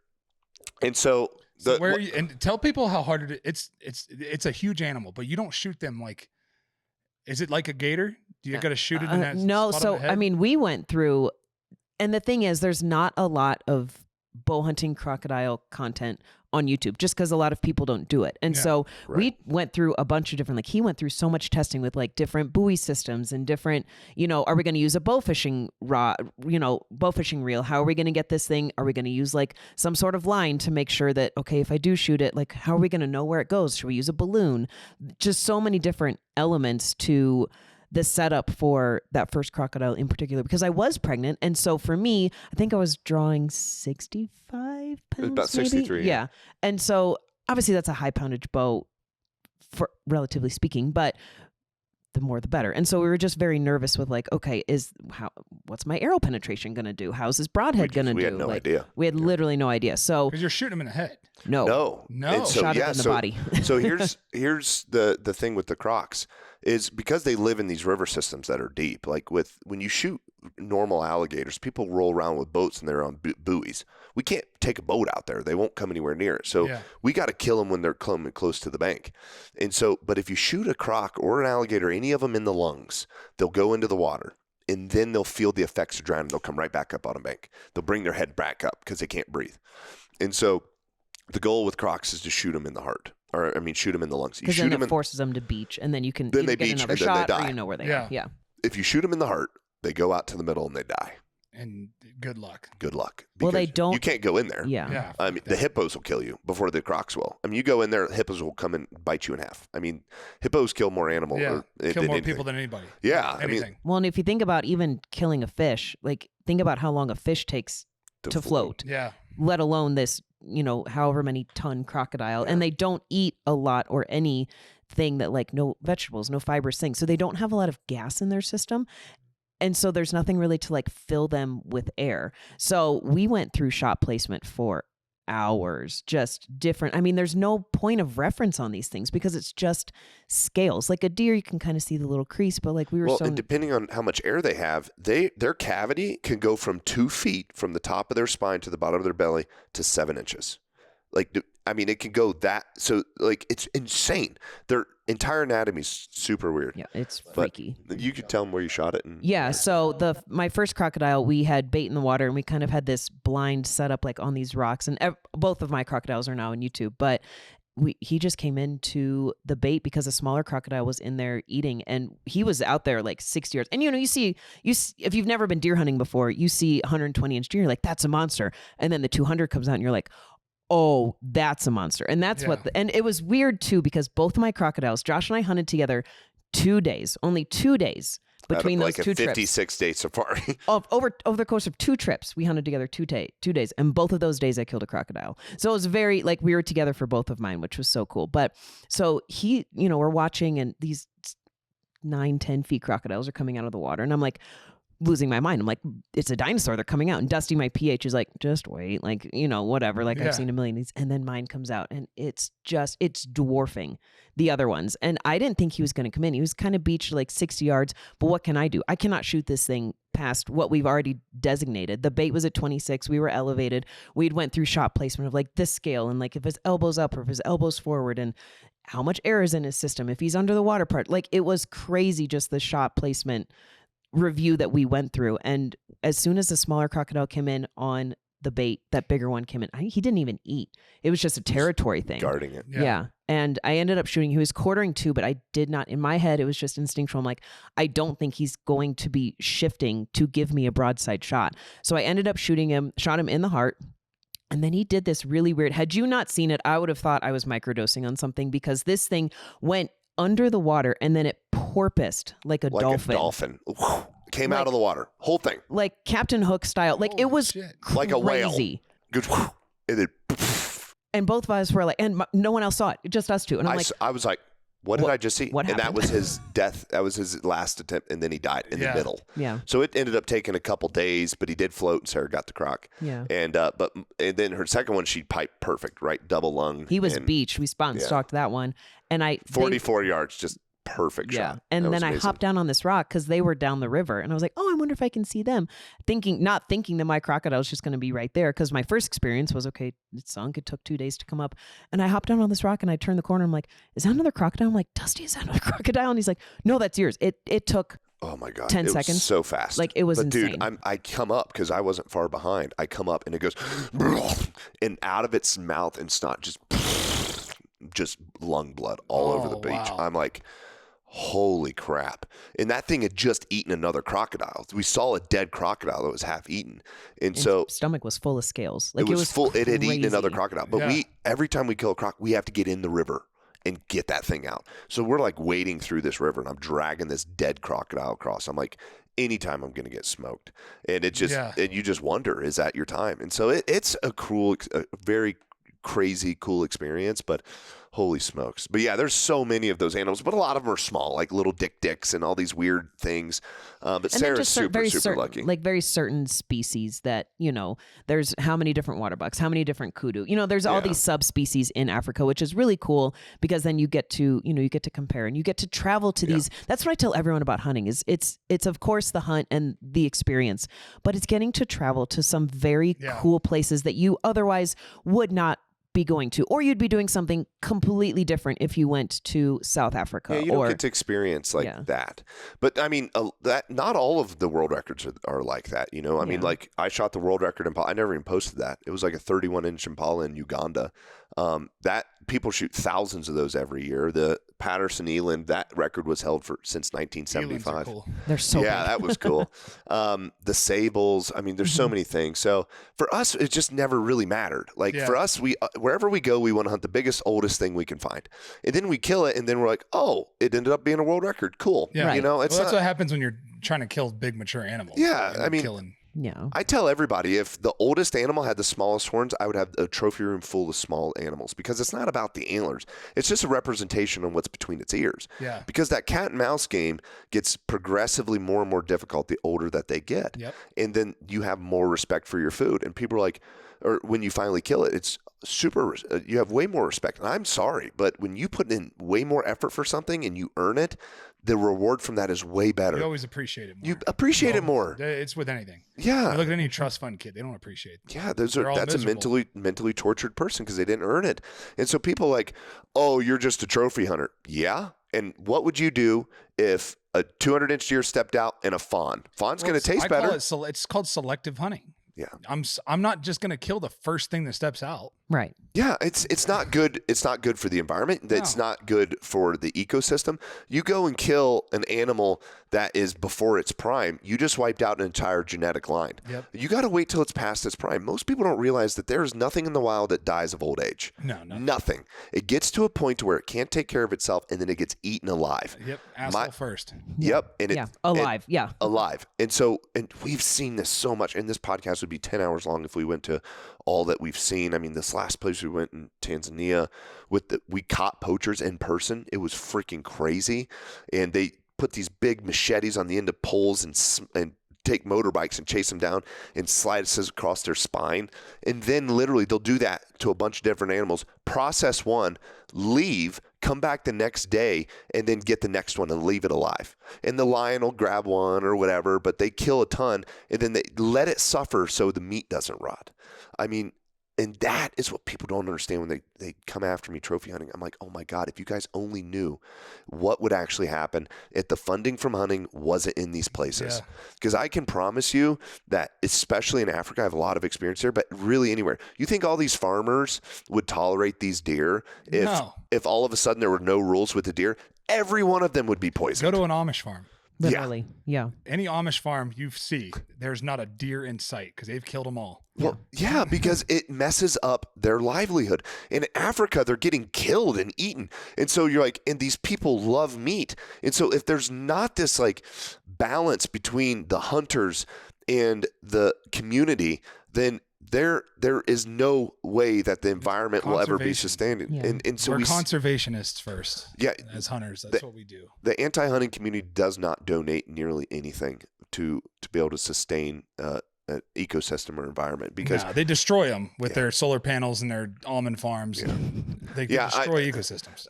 And so, Where are you, and tell people how hard it is. It's a huge animal, but you don't shoot them like. Is it like a gator? Do you got to shoot it in that? No. spot So on the head? I mean, we went through, and the thing is, there's not a lot of bow hunting crocodile content on YouTube just because a lot of people don't do it. And so we went through a bunch of different, like he went through so much testing with like different buoy systems and different, are we going to use a bow fishing rod, bow fishing reel? How are we going to get this thing? Are we going to use like some sort of line to make sure that, okay, if I do shoot it, like how are we going to know where it goes? Should we use a balloon? Just so many different elements to the setup for that first crocodile in particular, because I was pregnant. And so for me, I think I was drawing 65 pounds. About 63. Maybe? Yeah. And so obviously that's a high poundage bow for relatively speaking, but the more the better. And so we were just very nervous with like, okay, what's my arrow penetration going to do? How's this broadhead going to do? We had no idea. We had literally no idea. So because you're shooting them in the head. No. And so, shot it in the body. So here's the thing with the crocs is because they live in these river systems that are deep. Like when you shoot normal alligators, people roll around with boats and they're on buoys. We can't take a boat out there. They won't come anywhere near it. So we got to kill them when they're coming close to the bank. And so, but if you shoot a croc or an alligator, any of them in the lungs, they'll go into the water. And then they'll feel the effects of drowning. They'll come right back up on a bank. They'll bring their head back up because they can't breathe. And so the goal with crocs is to shoot them in the heart. Shoot them in the lungs. Because then it forces them to beach, and then you can either get another shot, or you know where they are. Yeah. If you shoot them in the heart, they go out to the middle and they die. And good luck. Good luck. Well, they don't. You can't go in there. Yeah. I mean, the hippos will kill you before the crocs will. I mean, you go in there, hippos will come and bite you in half. I mean, hippos kill more animals. Yeah. Kill more people than anybody. Yeah. Anything. Well, and if you think about even killing a fish, like think about how long a fish takes to float. Yeah. Let alone this, however many ton crocodile. And they don't eat a lot or anything that like no vegetables, no fibrous things. So they don't have a lot of gas in their system. And so there's nothing really to like fill them with air. So we went through shot placement for hours, just different. I mean, there's no point of reference on these things because it's just scales. Like a deer, you can kind of see the little crease, but like we were and depending on how much air they have, their cavity can go from 2 feet from the top of their spine to the bottom of their belly to 7 inches. Like, I mean, it can go that. So, like, it's insane. Their entire anatomy is super weird. Yeah, it's freaky. But you could tell them where you shot it. And Yeah, so my first crocodile, we had bait in the water, and we kind of had this blind setup like on these rocks. And both of my crocodiles are now on YouTube, but he just came into the bait because a smaller crocodile was in there eating, and he was out there like 60 yards. And you see if you've never been deer hunting before, you see 120-inch deer, you're like, that's a monster. And then the 200 comes out, and you're like, oh, that's a monster. And that's and it was weird too, because both of my crocodiles, Josh and I hunted together 2 days, only 2 days. Between those two 56 day safari. over the course of 2 trips, we hunted together 2 days, and both of those days I killed a crocodile. So it was very, like, we were together for both of mine, which was so cool. But so he, we're watching, and these 9-10 feet crocodiles are coming out of the water, and I'm like losing my mind. I'm like, it's a dinosaur, they're coming out. And Dusty, my PH, is like, just wait, like, whatever, like, I've seen a million of these. And then mine comes out, and it's dwarfing the other ones. And I didn't think he was going to come in. He was kind of beached like 60 yards, but what can I do? I cannot shoot this thing past what we've already designated. The bait was at 26. We were elevated. We'd went through shot placement of like this scale, and like if his elbow's up or if his elbow's forward, and how much air is in his system, if he's under the water part. Like, it was crazy, just the shot placement review that we went through. And as soon as the smaller crocodile came in on the bait, that bigger one came in. He didn't even eat. It was just a territory thing. Guarding it. Yeah. And I ended up shooting. He was quartering too, but I did not, in my head, it was just instinctual. I'm like, I don't think he's going to be shifting to give me a broadside shot. So I ended up shooting him, shot him in the heart. And then he did this really weird. Had you not seen it, I would have thought I was microdosing on something, because this thing went under the water and then it porpoised like a dolphin. Like a dolphin. Came out of the water. Whole thing. Like Captain Hook style. Like, it was crazy. Like a whale. Good. And then, and both of us were like, and no one else saw it. Just us two. And I was like, what did I just see? What happened? And that was his death. That was his last attempt. And then he died in the middle. Yeah. So it ended up taking a couple days, but he did float, and Sarah got the croc. Yeah. And then her second one, she piped perfect, right? Double lung. He was beached. We spot and stalked that one. And 44 yards, just perfect shot. And then I hopped down on this rock because they were down the river, and I was like, oh, I wonder if I can see them, not thinking that my crocodile was just going to be right there, because my first experience was, okay, it sunk, it took 2 days to come up. And I hopped down on this rock, and I turned the corner, I'm like, is that another crocodile? I'm like, Dusty, is that another crocodile? And he's like, no, that's yours. It took oh my God, 10 it seconds. Was so fast. Like, it was insane. Dude, I come up because I wasn't far behind. I come up and it goes and out of its mouth and snot just lung blood all over the beach. Wow. I'm like, holy crap. And that thing had just eaten another crocodile. We saw a dead crocodile that was half eaten. And so stomach was full of scales. Like, it was full. It had eaten another crocodile. But every time we kill a croc, we have to get in the river and get that thing out. So we're like wading through this river, and I'm dragging this dead crocodile across. I'm like, anytime I'm going to get smoked. And it just, and you just wonder, is that your time? And so it's a very crazy, cool experience, but holy smokes. But yeah, there's so many of those animals, but a lot of them are small, like little dicks and all these weird things. But Sarah's super lucky. Like very certain species that, there's how many different water bucks, how many different kudu, there's all these subspecies in Africa, which is really cool, because then you get to compare, and you get to travel to these. That's what I tell everyone about hunting is it's of course the hunt and the experience, but it's getting to travel to some very cool places that you otherwise would not be going to, or you'd be doing something completely different if you went to South Africa. Yeah, you don't get to experience that. But I mean, that not all of the world records are like that. I mean, like I shot the world record Impala. I never even posted that. It was like a 31-inch Impala in Uganda. That people shoot thousands of those every year. The Patterson Eland, that record was held since 1975. Cool. They're so big. That was cool. The sables. I mean, there's so many things. So for us, it just never really mattered. Like for us, we wherever we go, we want to hunt the biggest, oldest thing we can find, and then we kill it, and then we're like, oh, it ended up being a world record. Cool. Yeah. Right. That's what happens when you're trying to kill big mature animals. Yeah, I mean. I tell everybody, if the oldest animal had the smallest horns, I would have a trophy room full of small animals, because it's not about the antlers. It's just a representation of what's between its ears. Yeah. Because that cat and mouse game gets progressively more and more difficult the older that they get. Yep. And then you have more respect for your food. And people are like, or when you finally kill it, it's, you have way more respect. And I'm sorry, but when you put in way more effort for something and you earn it, the reward from that is way better. You always appreciate it more. You appreciate it more. It's with anything. Yeah. You look at any trust fund kid, they don't appreciate it. Yeah, that's miserable. A mentally tortured person because they didn't earn it. And so people are like, oh, you're just a trophy hunter. Yeah. And what would you do if a 200-inch deer stepped out and a fawn? Fawn's going to taste better. It's called selective hunting. Yeah. I'm not just going to kill the first thing that steps out. Right. Yeah, it's not good. It's not good for the environment. It's not good for the ecosystem. You go and kill an animal that is before its prime, you just wiped out an entire genetic line. Yep. You got to wait till it's past its prime. Most people don't realize that there is nothing in the wild that dies of old age. No. Nothing. It gets to a point where it can't take care of itself, and then it gets eaten alive. Yep. Asshole first. Yep. And alive. Alive. And we've seen this so much, and this podcast would be 10 hours long if we went to all that we've seen. I mean, this last place we went in Tanzania, we caught poachers in person. It was freaking crazy. And they put these big machetes on the end of poles and take motorbikes and chase them down and slide us across their spine. And then literally they'll do that to a bunch of different animals, process one, leave, come back the next day, and then get the next one and leave it alive. And the lion will grab one or whatever, but they kill a ton and then they let it suffer so the meat doesn't rot. I mean, and that is what people don't understand when they come after me trophy hunting. I'm like, oh my God, if you guys only knew what would actually happen if the funding from hunting wasn't in these places. Because I can promise you that, especially in Africa, I have a lot of experience there, but really anywhere. You think all these farmers would tolerate these deer if all of a sudden there were no rules with the deer? Every one of them would be poisoned. Go to an Amish farm. Literally, yeah. Any Amish farm you see, there's not a deer in sight because they've killed them all. Well, yeah, because it messes up their livelihood. In Africa, they're getting killed and eaten. And so you're like, and these people love meat. And so if there's not this like balance between the hunters and the community, then there is no way that the environment will ever be sustained. Yeah. And so we're conservationists first. Yeah, as hunters, that's what we do. The anti-hunting community does not donate nearly anything to be able to sustain an ecosystem or environment because they destroy them with their solar panels and their almond farms. Yeah. They destroy ecosystems.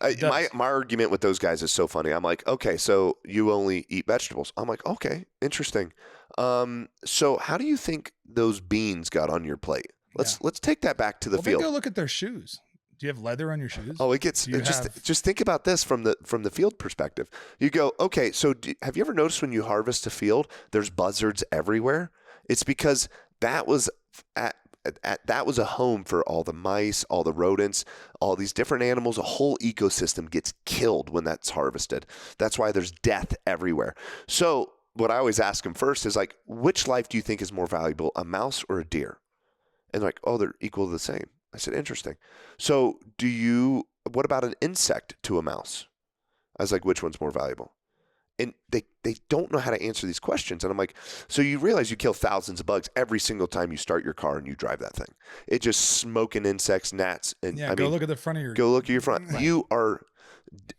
My argument with those guys is so funny. I'm like, okay, so you only eat vegetables. I'm like, okay, interesting. So how do you think those beans got on your plate? Let's take that back to the field. Go look at their shoes. Do you have leather on your shoes? Oh, it gets just think about this from the field perspective. You go, okay, so have you ever noticed when you harvest a field, there's buzzards everywhere? It's because that was that was a home for all the mice, all the rodents, all these different animals. A whole ecosystem gets killed when that's harvested. That's why there's death everywhere. So what I always ask them first is like, which life do you think is more valuable, a mouse or a deer? And they're like, oh, they're equal to the same. I said, interesting. So what about an insect to a mouse? I was like, which one's more valuable? And they don't know how to answer these questions. And I'm like, so you realize you kill thousands of bugs every single time you start your car and you drive that thing. It's just smoking insects, gnats. And look at the front of your... Go look at your front. Right. You are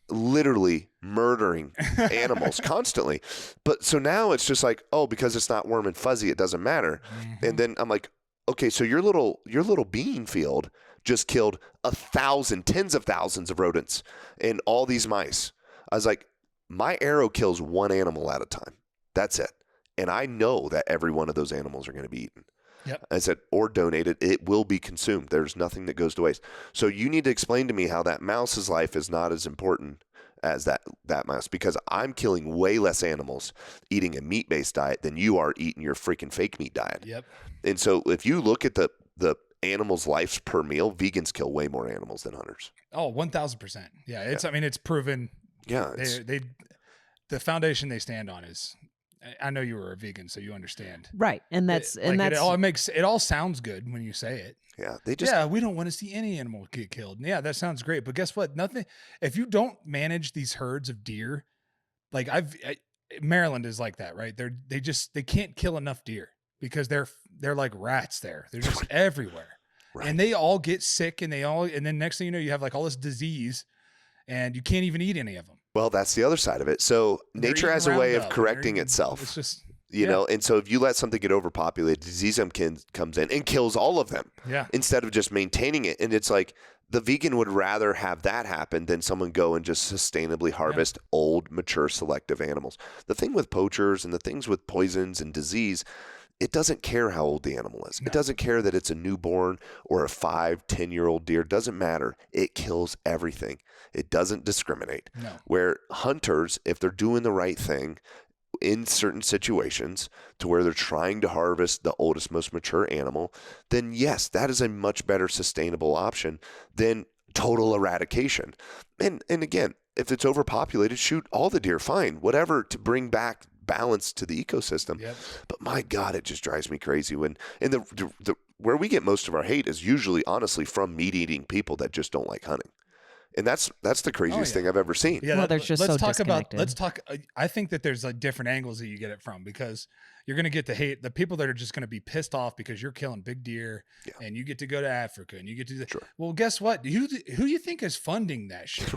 literally murdering animals constantly. But so now it's just like, oh, because it's not warm and fuzzy, it doesn't matter. Mm-hmm. And then I'm like, okay, so your little bean field just killed 1,000, tens of thousands of rodents and all these mice. I was like, my arrow kills one animal at a time. That's it. And I know that every one of those animals are going to be eaten. Yep. I said, or donated. It will be consumed. There's nothing that goes to waste. So you need to explain to me how that mouse's life is not as important as that mouse, because I'm killing way less animals eating a meat-based diet than you are eating your freaking fake meat diet. Yep. And so if you look at the animals' lives per meal, vegans kill way more animals than hunters. Oh, 1,000%. Yeah. It's proven. Yeah. The foundation they stand on is, I know you were a vegan, so you understand. Right. And it all sounds good when you say it. Yeah. We don't want to see any animal get killed. Yeah, that sounds great. But guess what? If you don't manage these herds of deer, like Maryland is like that, right? They can't kill enough deer because they're like rats there. They're just everywhere. Right. And they all get sick and then next thing you know, you have like all this disease and you can't even eat any of them. Well, that's the other side of it. So nature has a way of correcting itself. It's just You know, and so if you let something get overpopulated, disease comes in and kills all of them instead of just maintaining it. And it's like the vegan would rather have that happen than someone go and just sustainably harvest old, mature, selective animals. The thing with poachers and the things with poisons and disease, it doesn't care how old the animal is. It doesn't care that it's a newborn or a 5-10-year-old deer. It doesn't matter. It kills everything. It doesn't discriminate. No. Where hunters, if they're doing the right thing, in certain situations to where they're trying to harvest the oldest, most mature animal, then yes, that is a much better sustainable option than total eradication. And again, if it's overpopulated, shoot all the deer, fine, whatever, to bring back balance to the ecosystem. But my God, it just drives me crazy when, and the where we get most of our hate is usually honestly from meat-eating people that just don't like hunting. And that's the craziest thing I've ever seen. Yeah, well, they're just so disconnected. Let's talk. I think that there's like different angles that you get it from, because you're going to get the hate, the people that are just going to be pissed off because you're killing big deer and you get to go to Africa and you get to do that. Sure. Well, guess what? Who do you think is funding that shit?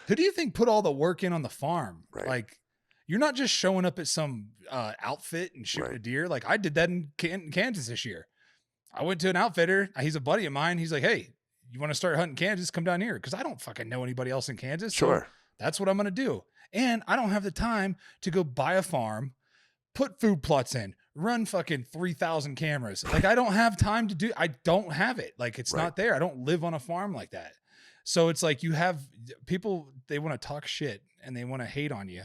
Who do you think put all the work in on the farm? Like, you're not just showing up at some outfit and shooting a deer. Like I did that in Kansas this year. I went to an outfitter. He's a buddy of mine. He's like, hey, you want to start hunting Kansas? Come down here. Cause I don't fucking know anybody else in Kansas. Sure. So that's what I'm going to do. And I don't have the time to go buy a farm, put food plots in, run fucking 3,000 cameras. Like I don't have time to do, I don't have it. Like it's not there. I don't live on a farm like that. So it's like you have people, they want to talk shit and they want to hate on you.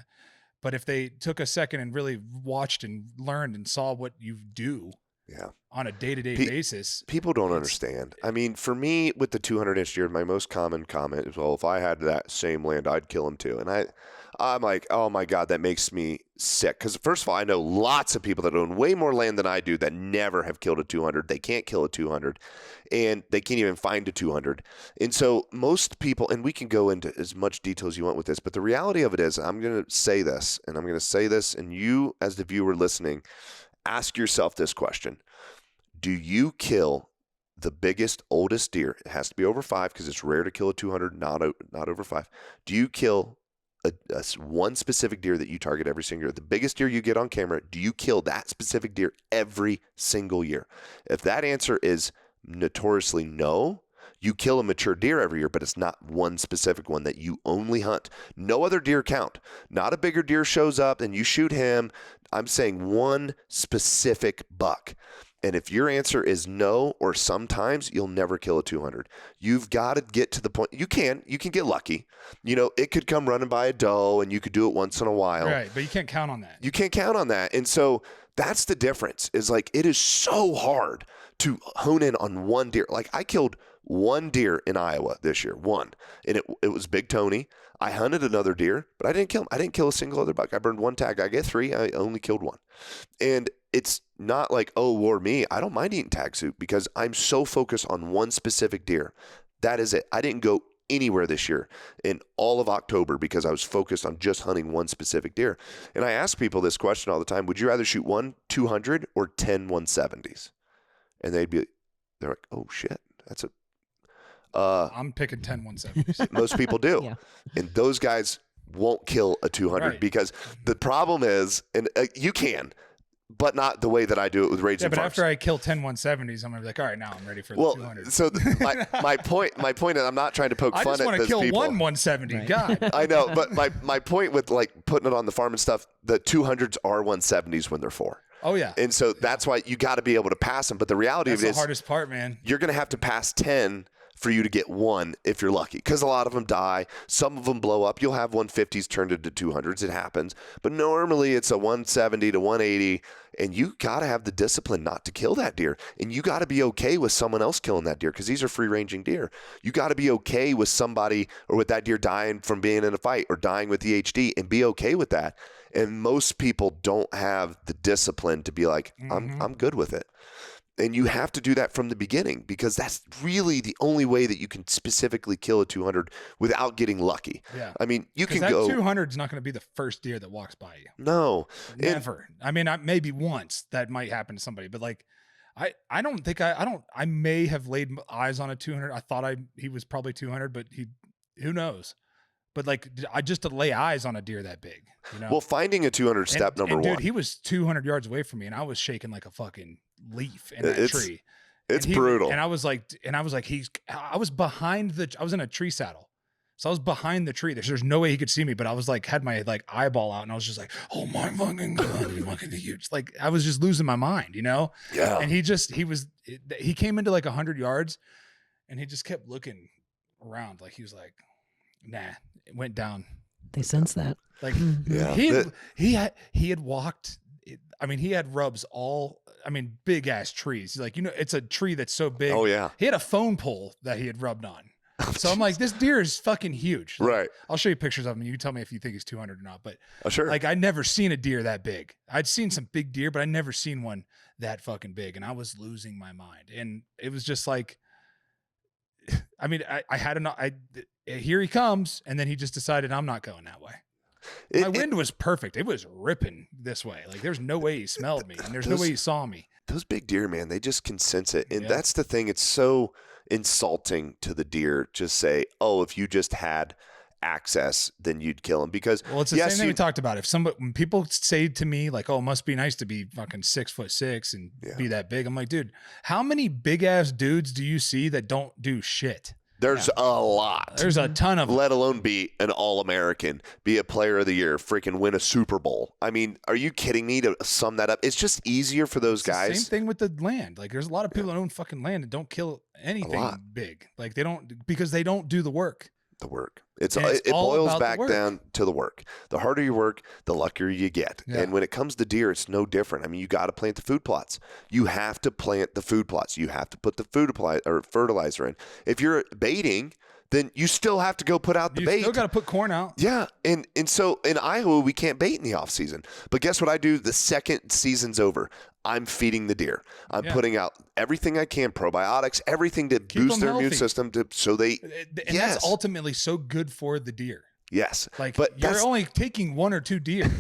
But if they took a second and really watched and learned and saw what you do on a day-to-day basis. People don't understand. I mean, for me, with the 200-inch deer, my most common comment is, well, if I had that same land, I'd kill him too. And I'm like, oh my God, that makes me sick. Because first of all, I know lots of people that own way more land than I do that never have killed a 200. They can't kill a 200. And they can't even find a 200. And so most people, and we can go into as much detail as you want with this, but the reality of it is, I'm going to say this, and you as the viewer listening, ask yourself this question. Do you kill the biggest, oldest deer? It has to be over 5 because it's rare to kill a 200, not over 5. Do you kill a one specific deer that you target every single year? The biggest deer you get on camera, do you kill that specific deer every single year? If that answer is notoriously no, you kill a mature deer every year, but it's not one specific one that you only hunt. No other deer count. Not a bigger deer shows up and you shoot him. I'm saying one specific buck. And if your answer is no, or sometimes, you'll never kill a 200. You've got to get to the point. You can get lucky. You know, it could come running by a doe and you could do it once in a while. Right, but you can't count on that. You can't count on that. And so that's the difference, is like, it is so hard to hone in on one deer. Like I killed one deer in Iowa this year, one. And it was Big Tony. I hunted another deer, but I didn't kill him. I didn't kill a single other buck. I burned one tag. I get 3. I only killed 1. And it's not like, oh, war me. I don't mind eating tag soup because I'm so focused on one specific deer. That is it. I didn't go anywhere this year in all of October because I was focused on just hunting one specific deer. And I ask people this question all the time. Would you rather shoot 1 200 or 10 170s? And they're like, oh shit, that's a, I'm picking 10 170s. Most people do. Yeah. And those guys won't kill a 200 because the problem is, and you can, but not the way that I do it with Raging Yeah, but Farms. after I kill 10 170s, I'm going to be like, all right, now I'm ready for the 200. So my point is, I'm not trying to poke fun at those people. I just want to kill one 170. Right. God. I know, but my point with like putting it on the farm and stuff, the 200s are 170s when they're 4. Oh, yeah. And so that's why you got to be able to pass them. But the reality of it is, that's the hardest part, man. You're going to have to pass 10 for you to get 1 if you're lucky, because a lot of them die. Some of them blow up. You'll have 150s turned into 200s. It happens. But normally it's a 170 to 180, and you got to have the discipline not to kill that deer. And you got to be okay with someone else killing that deer, because these are free-ranging deer. You got to be okay with somebody or with that deer dying from being in a fight or dying with the HD, and be okay with that. And most people don't have the discipline to be like, I'm good with it. And you have to do that from the beginning, because that's really the only way that you can specifically kill a 200 without getting lucky. Yeah. I mean, you can that go. 200 is not going to be the first deer that walks by you. No. Never. I mean, maybe once that might happen to somebody, but like, I don't think I may have laid eyes on a 200. I thought he was probably 200, but who knows? but like I just to lay eyes on a deer that big, you know. Well, finding a 200 step number dude, one. he was 200 yards away from me, and I was shaking like a fucking leaf in that tree. It's brutal. And I was like, I was in a tree saddle. So I was behind the tree. There's no way he could see me, but I was like, had my like eyeball out, and I was just like, oh my fucking God, you fucking huge. Like I was just losing my mind, you know? Yeah. And he came into like 100 yards, and he just kept looking around. Like he was like, nah, it went down. They sense that. Like Yeah. he had walked. I mean, he had rubs big ass trees. Like, you know, it's a tree that's so big. Oh yeah. He had a phone pole that he had rubbed on. So I'm like, this deer is fucking huge. Like, Right. I'll show you pictures of him, and you can tell me if you think he's 200 or not. But Sure. like, I'd never seen a deer that big. I'd seen some big deer, but I'd never seen one that fucking big. And I was losing my mind. And it was just like, I mean, here he comes. And then he just decided I'm not going that way. My wind was perfect. It was ripping this way. Like there's no way he smelled me, and there's no way he saw me. Those big deer, man, they just can sense it. And that's the thing. It's so insulting to the deer. Just say, oh, if you just had access, then you'd kill him. Because it's the same thing we talked about. When people say to me like, oh, it must be nice to be fucking 6'6" and be that big. I'm like, dude, how many big ass dudes do you see that don't do shit? There's a lot. There's a ton of them. Let alone be an All-American, be a player of the year, freaking win a Super Bowl. I mean, are you kidding me to sum that up? It's just easier for those guys. Same thing with the land. Like there's a lot of people that own fucking land and don't kill anything big. Like because they don't do the work. The work. It boils back down to the work. The harder you work, the luckier you get. Yeah. And when it comes to deer, it's no different. I mean, you got to plant the food plots. You have to plant the food plots. You have to put the fertilizer in. If you're baiting, then you still have to go put out the bait. You still got to put corn out. Yeah. And so in Iowa, we can't bait in the off season. But guess what I do the second season's over? I'm feeding the deer. I'm putting out everything I can, probiotics, everything to boost their immune system that's ultimately so good for the deer. Yes. But you're only taking one or two deer.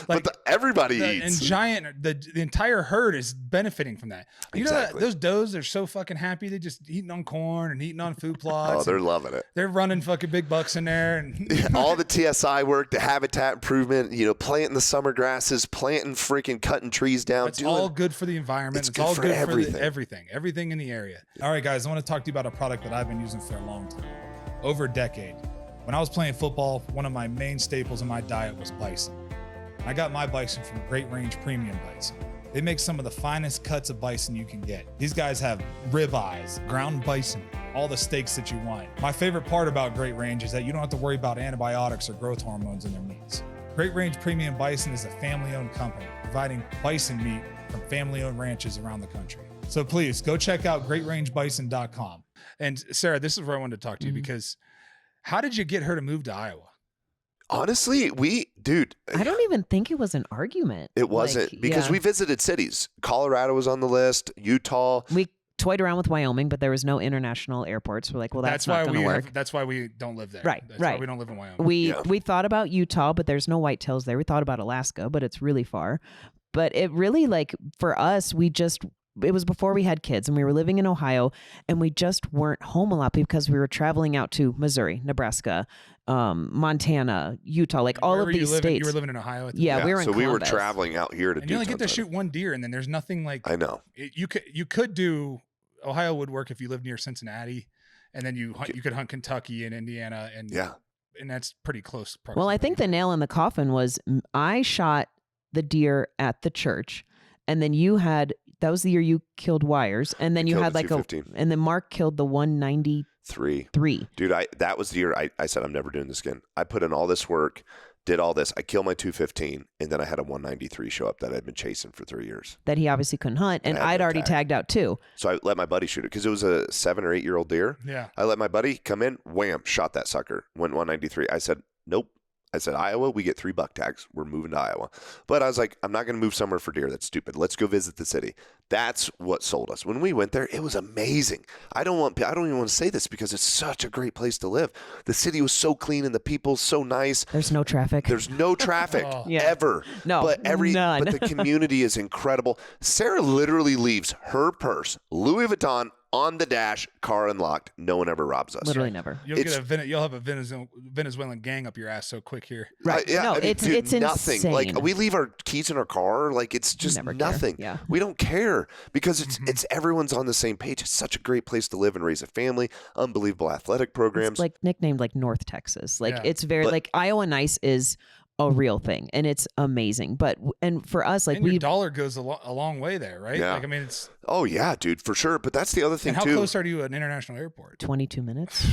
But everybody eats. And the entire herd is benefiting from that. You know that those does are so fucking happy. They just eating on corn and eating on food plots. Oh, they're loving it. They're running fucking big bucks in there. And all the TSI work, the habitat improvement, planting the summer grasses, planting freaking cutting trees down. It's all good for the environment. It's all good for everything in the area. All right, guys, I want to talk to you about a product that I've been using for a long time, over a decade. When I was playing football, one of my main staples in my diet was bison. I got my bison from Great Range Premium Bison. They make some of the finest cuts of bison you can get. These guys have ribeyes, ground bison, all the steaks that you want. My favorite part about Great Range is that you don't have to worry about antibiotics or growth hormones in their meats. Great Range Premium Bison is a family-owned company providing bison meat from family-owned ranches around the country. So please go check out greatrangebison.com. And Sarah, this is where I wanted to talk to you because how did you get her to move to Iowa? Honestly, I don't even think it was an argument. It wasn't because we visited cities. Colorado was on the list, Utah. We toyed around with Wyoming, but there was no international airports. We're like, well, that's not going to work. That's why we don't live there. Right. That's why we don't live in Wyoming. We thought about Utah, but there's no whitetails there. We thought about Alaska, but it's really far. But it really, for us, it was before we had kids and we were living in Ohio and we just weren't home a lot because we were traveling out to Missouri, Nebraska, Montana, Utah, all of these states. You were living in Ohio at the time? We were in Columbus. We were traveling out here to and you only get to shoot one deer and then there's nothing I know. You could do, Ohio would work if you lived near Cincinnati and then you could hunt Kentucky and Indiana and that's pretty close. Well, I think the nail in the coffin was I shot the deer at the church and then that was the year you killed wires, and then you had and then Mark killed the 193. Dude, that was the year I said I'm never doing this again. I put in all this work, did all this. I killed my 215, and then I had a 193 show up that I'd been chasing for 3 years. That he obviously couldn't hunt, and I'd already tagged out too. So I let my buddy shoot it because it was a 7 or 8 year old deer. Yeah. I let my buddy come in, wham, shot that sucker, went 193. I said, nope. I said, Iowa, we get 3 buck tags. We're moving to Iowa. But I was like, I'm not going to move somewhere for deer. That's stupid. Let's go visit the city. That's what sold us. When we went there, it was amazing. I don't even want to say this because it's such a great place to live. The city was so clean and the people so nice. There's no traffic. There's no traffic ever. No, none. But the community is incredible. Sarah literally leaves her purse, Louis Vuitton, on the dash, car unlocked. No one ever robs us. Literally never. You'll have a Venezuelan gang up your ass so quick here. Right. Yeah, No, I mean, dude, it's nothing. insane. Like we leave our keys in our car. Like it's just Never care. nothing. Yeah. We don't care because it's everyone's on the same page. It's such a great place to live and raise a family. Unbelievable athletic programs. It's like nicknamed like North Texas. Like Yeah. it's very like Iowa Nice is a real thing and it's amazing. But and for us, like And your dollar goes a long way there, right? Yeah. Like I mean, it's. Oh yeah, dude, for sure. But that's the other thing And how too. close are you at an international airport? 22 minutes.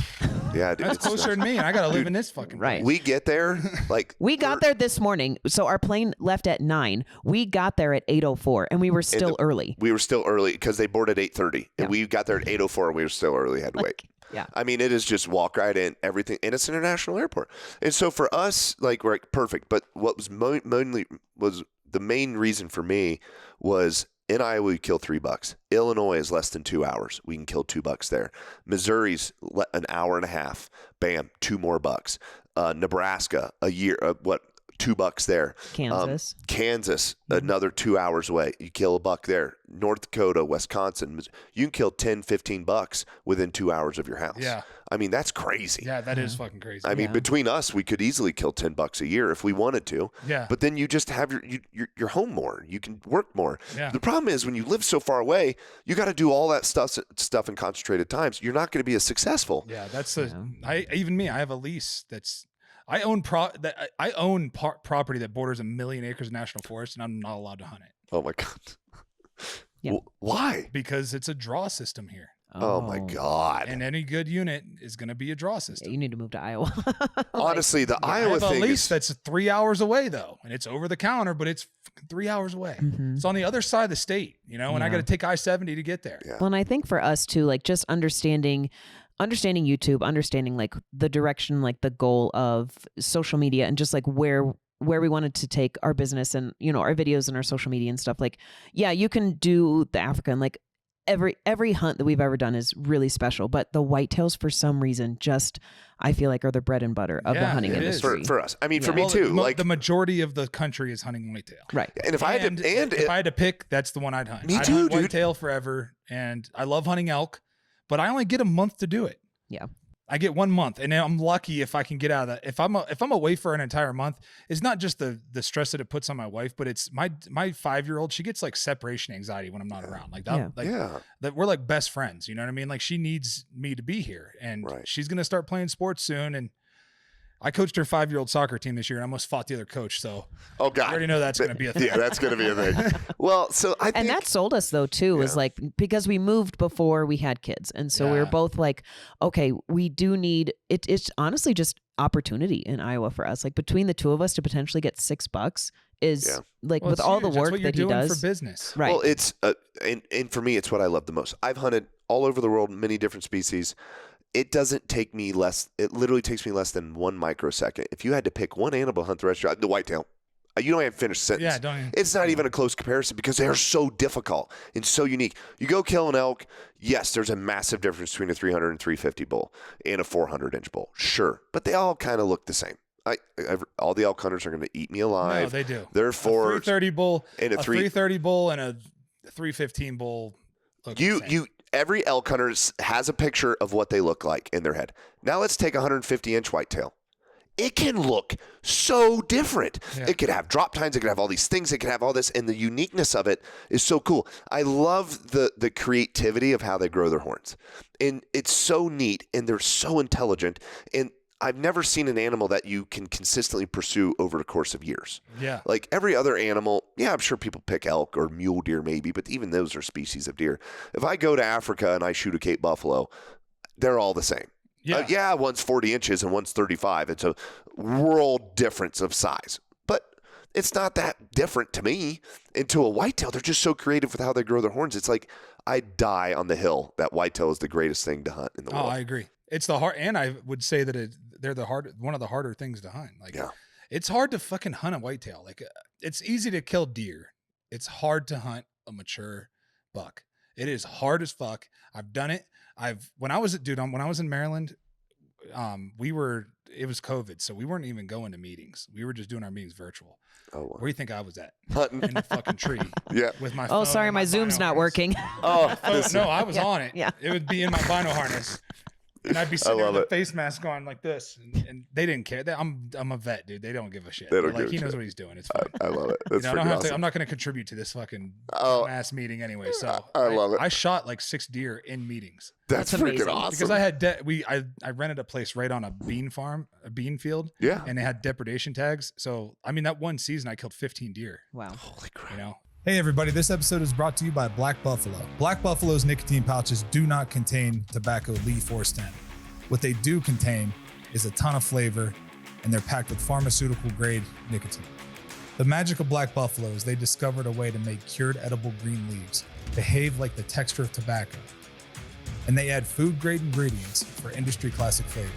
Yeah, dude, That's it's- closer than me, and I gotta live in this fucking Right. place. We get there like We got there this morning. So our plane left at 9. We got there at 8:04 and we were still early. we were still early because they boarded at 8:30, and Yeah. we got there at 8:04, and we were still early. Had to wait. Yeah. I mean, it is just walk right in, everything, and it's an international airport. And so for us, like, we're like, perfect. But what was mainly was the main reason for me was in Iowa, we kill $3. Illinois is less than 2 hours. We can kill $2 there. Missouri's an hour and a half. Bam, $2 more. Nebraska, a year, $2 there. Kansas. Kansas, another 2 hours away. You kill $1 there. North Dakota, Wisconsin, you can kill $10-15 within 2 hours of your house. Yeah. I mean, that's crazy. Yeah, that is fucking crazy. I mean, Yeah. between us, we could easily kill $10 a year if we wanted to. Yeah. But then you just have your home more. You can work more. Yeah. The problem is when you live so far away, you got to do all that stuff in concentrated times. You're not going to be as successful. Yeah, that's I have a lease that's I own property that borders 1 million acres of national forest, and I'm not allowed to hunt it Oh my god. Yeah. Why? because it's a draw system here, Oh my god. and any good unit is going to be a draw Yeah, system. you need to move to Iowa. Honestly, the I Iowa have a thing lease is, that's 3 hours away though, and it's over the counter, but it's fucking 3 hours away. Mhm. It's on the other side of the state, and I Yeah. got to take I-70 to get there. Yeah. Well, and I think for us too, like just understanding YouTube, understanding like the direction, like the goal of social media and just like where we wanted to take our business and, our videos and our social media and stuff. Like, yeah, you can do the African, like every hunt that we've ever done is really special, but the whitetails for some reason just, I feel like are the bread and butter of the Yeah, hunting it is. industry. for us. I mean, for Yeah. me Well, too. the Like, the majority of the country is hunting whitetail. Right. and if I had to, if I had to pick, that's the one I'd hunt. Me I'd too, hunt dude. whitetail forever, and I love hunting elk, but I only get a month to do it. Yeah. I get 1 month, and I'm lucky if I can get out of that. If I'm away for an entire month, it's not just the stress that it puts on my wife, but it's my 5-year-old. She gets like separation anxiety when I'm not around. Like that, Yeah. yeah. that we're like best friends. You know what I mean? Like she needs me to be here, and Right. she's gonna start playing sports soon. And I coached her 5-year-old soccer team this year, and I almost fought the other coach. So Oh I god. already know that's gonna be a thing. Yeah, that's going to be a thing. Well, so I think And that sold us though too, is Yeah. like because we moved before we had kids. And so we were Yeah. both like, okay, we do need it's honestly just opportunity in Iowa for us. Like between the two of us to potentially get $6 is Yeah. like Well, with it's all huge. the That's work what you're that he doing does. for business. Right. Well, it's and for me, it's what I love the most. I've hunted all over the world, many different species. It doesn't take me less. It literally takes me less than 1 microsecond. If you had to pick one animal to hunt the rest of your, the whitetail, you don't even finish a sentence. Yeah, don't even- It's not even a close comparison because they are so difficult and so unique. You go kill an elk. Yes, there's a massive difference between a 300 and 350 bull and a 400-inch bull. Sure, but they all kind of look the same. All the elk hunters are going to eat me alive. No, they do. They're A for 330 bull, and a a 330 bull, and a 315 bull. Look the same. Every elk hunter has a picture of what they look like in their head. Now let's take a 150-inch whitetail. It can look so different. Yeah. It could have drop tines. It could have all these things. It could have all this, and the uniqueness of it is so cool. I love the creativity of how they grow their horns, and it's so neat, and they're so intelligent. And I've never seen an animal that you can consistently pursue over the course of years. Yeah. Like every other animal, yeah, I'm sure people pick elk or mule deer maybe, but even those are species of deer. If I go to Africa and I shoot a Cape buffalo, they're all the same. Yeah. One's 40 inches and one's 35. It's a world difference of size. But it's not that different to me. And to a whitetail, they're just so creative with how they grow their horns. It's like I die on the hill that whitetail is the greatest thing to hunt in the Oh, world. I agree. It's the hard, and I would say that they're one of the harder things to hunt. Like, Yeah. it's hard to fucking hunt a whitetail. Like, it's easy to kill deer. It's hard to hunt a mature buck. It is hard as fuck. I've done it. When I was in Maryland, we were it was COVID, so we weren't even going to meetings. We were just doing our meetings virtual. Oh, wow. Where do you think I was at? Hunting. In the fucking tree. Yeah. With my Oh, phone sorry, and my Zoom's not bino working. Oh, harness. No, I was on it. Yeah. It would be in my bino harness. And I'd be sitting there love with a it. face mask on like this, and they didn't care. I'm a vet, dude. They don't give a shit. They don't Like give a he knows shit. what he's doing. It's fine. I love it. That's I don't freaking have to. awesome. I'm not going to contribute to this fucking Oh. ass meeting anyway. So I love it. I shot like 6 deer in meetings That's That's freaking amazing. awesome. because I had I rented a place right on a bean farm, a bean field, yeah. and they had depredation tags. So I mean, that one season I killed 15 deer. Wow. Holy crap. You know. Hey everybody, this episode is brought to you by Black Buffalo. Black Buffalo's nicotine pouches do not contain tobacco leaf or stem. What they do contain is a ton of flavor, and they're packed with pharmaceutical grade nicotine. The magic of Black Buffalo is they discovered a way to make cured edible green leaves behave like the texture of tobacco. And they add food grade ingredients for industry classic flavors.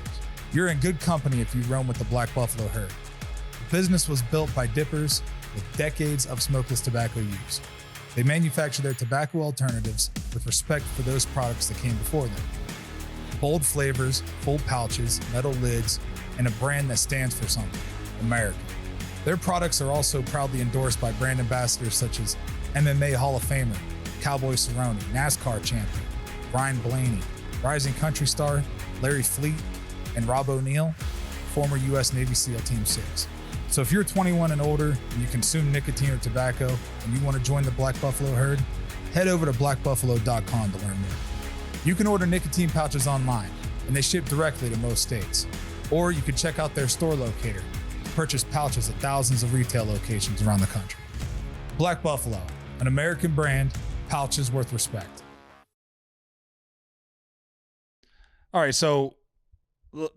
You're in good company if you roam with the Black Buffalo herd. The business was built by dippers with decades of smokeless tobacco use. They manufacture their tobacco alternatives with respect for those products that came before them. Bold flavors, full pouches, metal lids, and a brand that stands for something, American. Their products are also proudly endorsed by brand ambassadors such as MMA Hall of Famer, Cowboy Cerrone, NASCAR champion, Brian Blaney, rising country star, Larry Fleet, and Rob O'Neill, former U.S. Navy SEAL Team 6. So if you're 21 and older and you consume nicotine or tobacco and you want to join the Black Buffalo herd, head over to blackbuffalo.com to learn more. You can order nicotine pouches online, and they ship directly to most states. Or you can check out their store locator to purchase pouches at thousands of retail locations around the country. Black Buffalo, an American brand, pouches worth respect. All right, so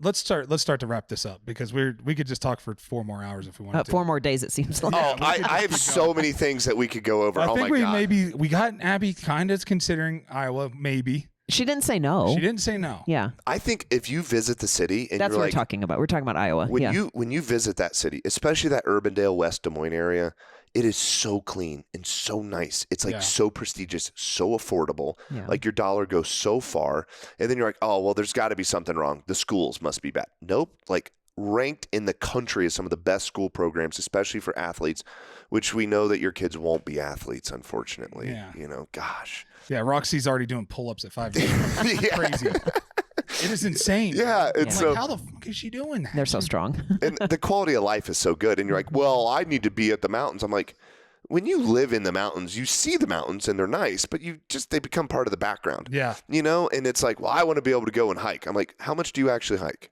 let's start to wrap this up because we could just talk for 4 more hours if we wanted to. 4 more days, it seems like. Oh, I have so many things that we could go over. I Oh think my God. we got Abby kind of considering Iowa, maybe. She didn't say no. She didn't say no. Yeah. I think if you visit the city and That's you're what like, we're talking about. We're talking about Iowa. when Yeah. you visit that city, especially that Urbandale, West Des Moines area, it is so clean and so nice. It's like Yeah. so prestigious, so affordable. Yeah. Like your dollar goes so far. And then you're like, oh, well, there's got to be something wrong. The schools must be bad. Nope. Like ranked in the country as some of the best school programs, especially for athletes, which we know that your kids won't be athletes, unfortunately. Yeah. You know, gosh. Yeah, Roxy's already doing pull-ups at 5 a.m. Yeah. Crazy. It is insane. Yeah. I'm It's like, so. how the fuck is she doing that? They're so strong. And the quality of life is so good. And you're like, well, I need to be at the mountains. I'm like, when you live in the mountains, you see the mountains and they're nice, but they become part of the background, Yeah. you know? And it's like, well, I want to be able to go and hike. I'm like, how much do you actually hike?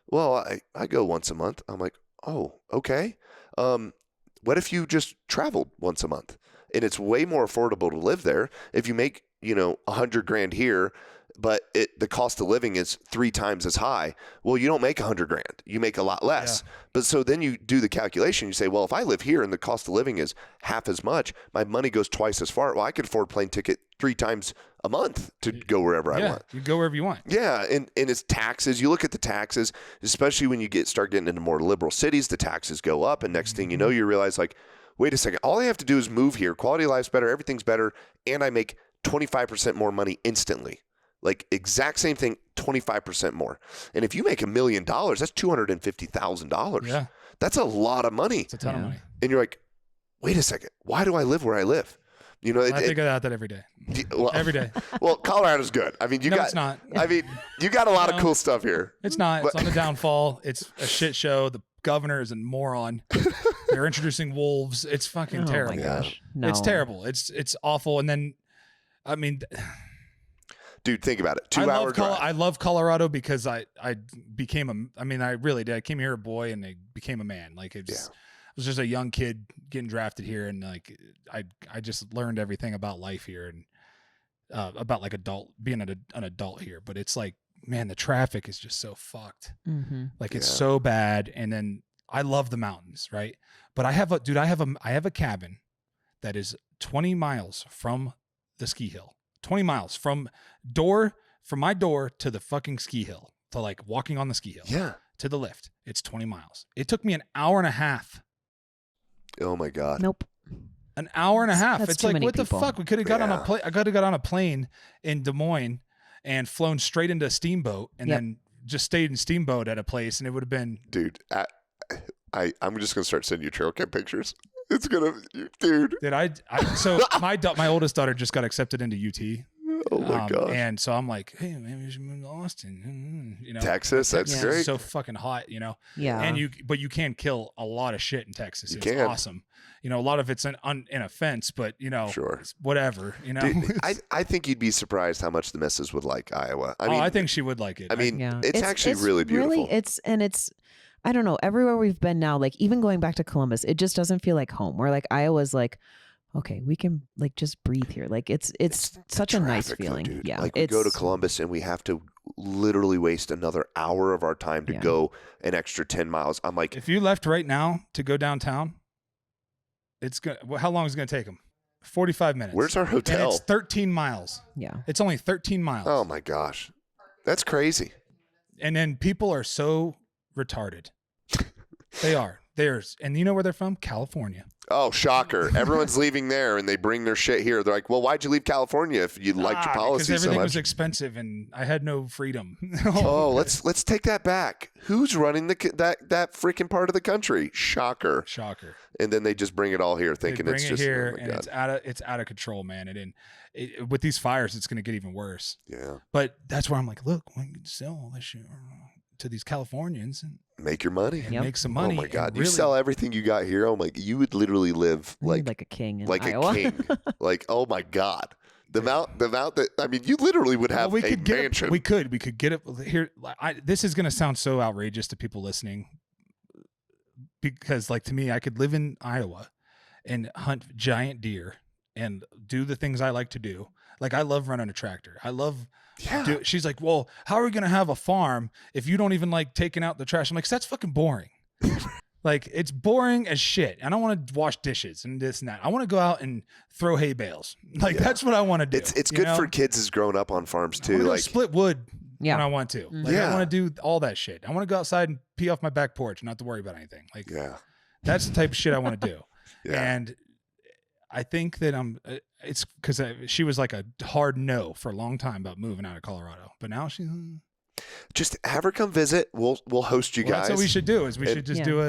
Well, I go once a month. I'm like, oh, okay. What if you just traveled once a month? And it's way more affordable to live there. If you make, $100,000 here, but the cost of living is 3 times as high. Well, you don't make $100,000. You make a lot less. Yeah. But so then you do the calculation. You say, well, if I live here and the cost of living is half as much, my money goes twice as far. Well, I could afford a plane ticket 3 times a month to go wherever I want. You go wherever you want. Yeah, and it's taxes. You look at the taxes, especially when you start getting into more liberal cities, the taxes go up, and next thing you know, you realize, like, wait a second, all I have to do is move here. Quality of life's better, everything's better, and I make 25% more money instantly. Like, exact same thing, 25% more. And if you make $1 million, that's $250,000. Yeah. That's a lot of money. It's a ton of Yeah. money. And you're like, wait a second, why do I live where I live? I think about that every day. well, Every day. Well, Colorado's good. I mean, No, it's not. I mean, you got a lot of No. cool stuff here. It's not. It's But- on the downfall. It's a shit show. The governor is a moron. They're introducing wolves. It's fucking Oh terrible. my gosh. No. It's terrible. It's awful. And then, I mean, Dude, think about it. I 2-hour drive. I love Colorado because I became I really did. I came here a boy and I became a man. Like I was just a young kid getting drafted here, and like I just learned everything about life here and about like being an adult here. But it's like, man, the traffic is just so fucked. Mm-hmm. Like it's Yeah. so bad. And then I love the mountains, right? But I have a cabin that is 20 miles from the ski hill. 20 miles from my door to the fucking ski hill, to like walking on the ski hill. Yeah. To the lift. It's 20 miles. It took me an hour and a half. Oh my God. Nope. An hour and a half. That's it's too like, many what people. the fuck? We could have got on a Yeah. plane. I could have got on a plane in Des Moines and flown straight into a steamboat and Yep. then just stayed in Steamboat at a place, and it would have been. Dude, I'm just gonna start sending you trail cam pictures. It's gonna, dude. So my oldest daughter just got accepted into UT. Oh my gosh. And so I'm like, hey, maybe we should move to Austin. Texas, that's great. It's so fucking hot, Yeah. And but you can kill a lot of shit in Texas. It's can. awesome. A lot of it's an offense, but sure. it's whatever. Dude, I think you'd be surprised how much the missus would like Iowa. I think she would like it. I mean, it's actually really beautiful. It's I don't know, everywhere we've been now, like even going back to Columbus, it just doesn't feel like home. Where like Iowa's like, okay, we can like just breathe here. Like it's such a nice feeling. Though, yeah. Like we go to Columbus and we have to literally waste another hour of our time to go an extra 10 miles. I'm like, if you left right now to go downtown, how long is it going to take them? 45 minutes. Where's our hotel? And it's 13 miles. Yeah. It's only 13 miles. Oh my gosh. That's crazy. And then people are so retarded. They are. And you know where they're from? California. Oh, shocker. Everyone's leaving there and they bring their shit here. They're like, well, why'd you leave California if you liked your policy so much? Because everything was expensive and I had no freedom. Oh, let's take that back. Who's running that freaking part of the country? Shocker. And then they just bring it all here thinking it's just here, and it's out of control, man. And with these fires, it's going to get even worse. Yeah. But that's where I'm like, look, we can sell all this shit to these Californians and make your money. Make some money. Oh my God. You sell everything you got here. Oh my, you would literally live like a king in like Iowa. a king. Like, oh my God. The amount that, I mean, you literally would have a mansion. We could get it here. This is going to sound so outrageous to people listening because like to me, I could live in Iowa and hunt giant deer and do the things I like to do. Like I love running a tractor. I love she's like, well, how are we going to have a farm if you don't even like taking out the trash? I'm like, that's fucking boring. Like it's boring as shit. I don't want to wash dishes and this and that. I want to go out and throw hay bales. Like that's what I want to do. It's good for kids as growing up on farms too. Like split wood when I want to. Like I want to do all that shit. I want to go outside and pee off my back porch and not to worry about anything. Like that's the type of shit I want to do. And I think that it's because she was like a hard no for a long time about moving out of Colorado, but now she's just have her come visit. We'll host you guys. That's what we should do. We should just do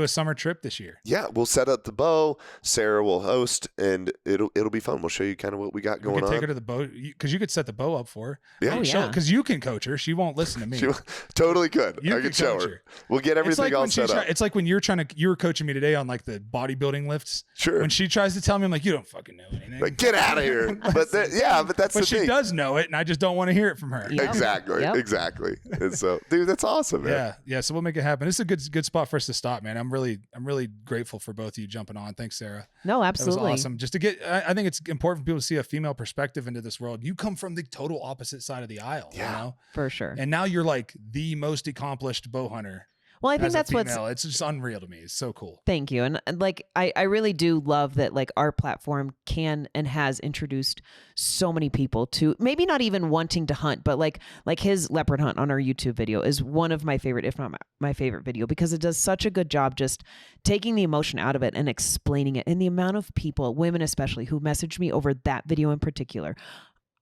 a summer trip this year. Yeah, we'll set up the bow. Sarah will host, and it'll be fun. We'll show you kind of what we got going on. Take her to the bow because you could set the bow up for her. Yeah, because you can coach her. She won't listen to me. She totally could. I could show her. We'll get everything all set up. It's like when you were coaching me today on like the bodybuilding lifts. Sure. When she tries to tell me, I'm like, you don't fucking know anything. Like, get out of here. But that's the thing. She does know it, and I just don't want to hear it from her. Yep. Exactly. And so, dude, that's awesome, man. Yeah. So we'll make it happen. This is a good spot for us to stop, man. I'm really grateful for both of you jumping on. Thanks, Sarah. No, absolutely. That was awesome. Just to get, I think it's important for people to see a female perspective into this world. You come from the total opposite side of the aisle. Yeah, you know? For sure. And now you're like the most accomplished bow hunter. Well, I think that's it's just unreal to me. It's so cool. Thank you. And like, I really do love that like our platform can and has introduced so many people to maybe not even wanting to hunt, but like his leopard hunt on our YouTube video is one of my favorite, if not my favorite video, because it does such a good job just taking the emotion out of it and explaining it. And the amount of people, women especially, who messaged me over that video in particular.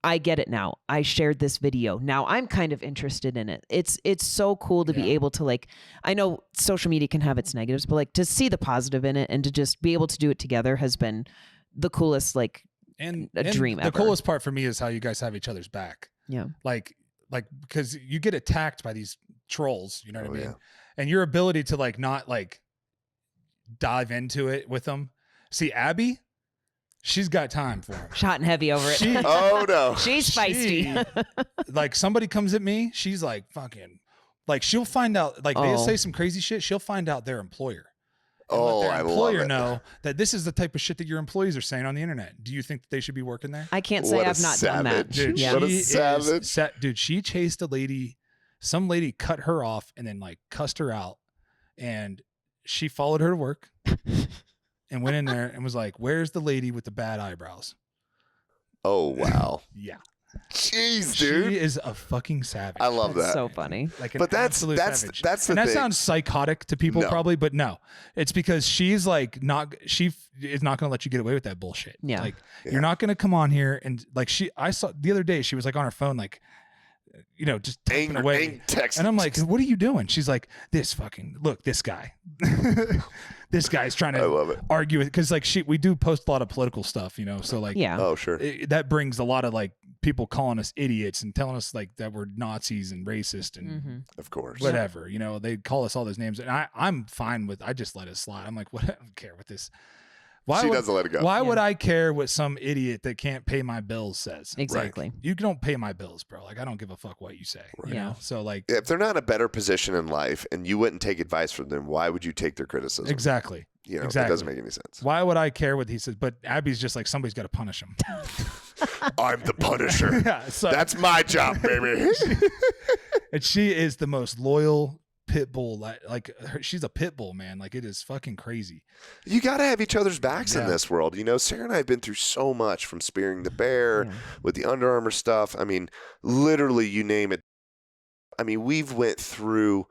I get it now. I shared this video. Now I'm kind of interested in it. It's so cool to be able to like, I know social media can have its negatives, but like to see the positive in it and to just be able to do it together has been the coolest, like a dream ever. The coolest part for me is how you guys have each other's back. Yeah. Like because you get attacked by these trolls, you know what I mean? Yeah. And your ability to like, not like dive into it with them. See, Abby, she's got time for him. Hot and heavy over it. Oh no. She's feisty. Like somebody comes at me, she's like fucking, like she'll find out, like they say some crazy shit. She'll find out their employer. And let their employer know that this is the type of shit that your employees are saying on the internet. Do you think that they should be working there? I can't say I've not done that. Dude, yeah. What a savage. Dude, she chased a lady. Some lady cut her off and then like cussed her out. And she followed her to work. And went in there and was like, where's the lady with the bad eyebrows? Oh, wow. Yeah. Jeez, dude. She is a fucking savage. I love that. So funny. Like an but that's absolute savage. That's the and that thing. sounds psychotic to people probably, but no. It's because she's like she is not going to let you get away with that bullshit. Yeah. Like you're not going to come on here and like I saw the other day she was like on her phone like just typing Angry, away. text. And I'm like, what are you doing? She's like, this guy. This guy's trying I love it. to argue it because like we do post a lot of political stuff, so like Oh, sure. that brings a lot of like people calling us idiots and telling us like that we're Nazis and racist and Of course. whatever. They call us all those names, and I'm fine with. I just let it slide. I'm like, what? I don't care what this. She doesn't let it go. Why would I care what some idiot that can't pay my bills says? Exactly. You don't pay my bills, bro. Like I don't give a fuck what you say. Right. You know. So like, If they're not in a better position in life and you wouldn't take advice from them, why would you take their criticism? exactly. It exactly. doesn't make any sense. Why would I care what he says? But Abby's just like somebody's got to punish him. I'm the Punisher. Yeah, so, That's my job, baby. and she is the most loyal pit bull. She's a pit bull, man. Like it is fucking crazy. You got to have each other's backs in this world. Sarah and I have been through so much from spearing the bear with the Under Armour stuff. I mean, literally, you name it. I mean, we've went through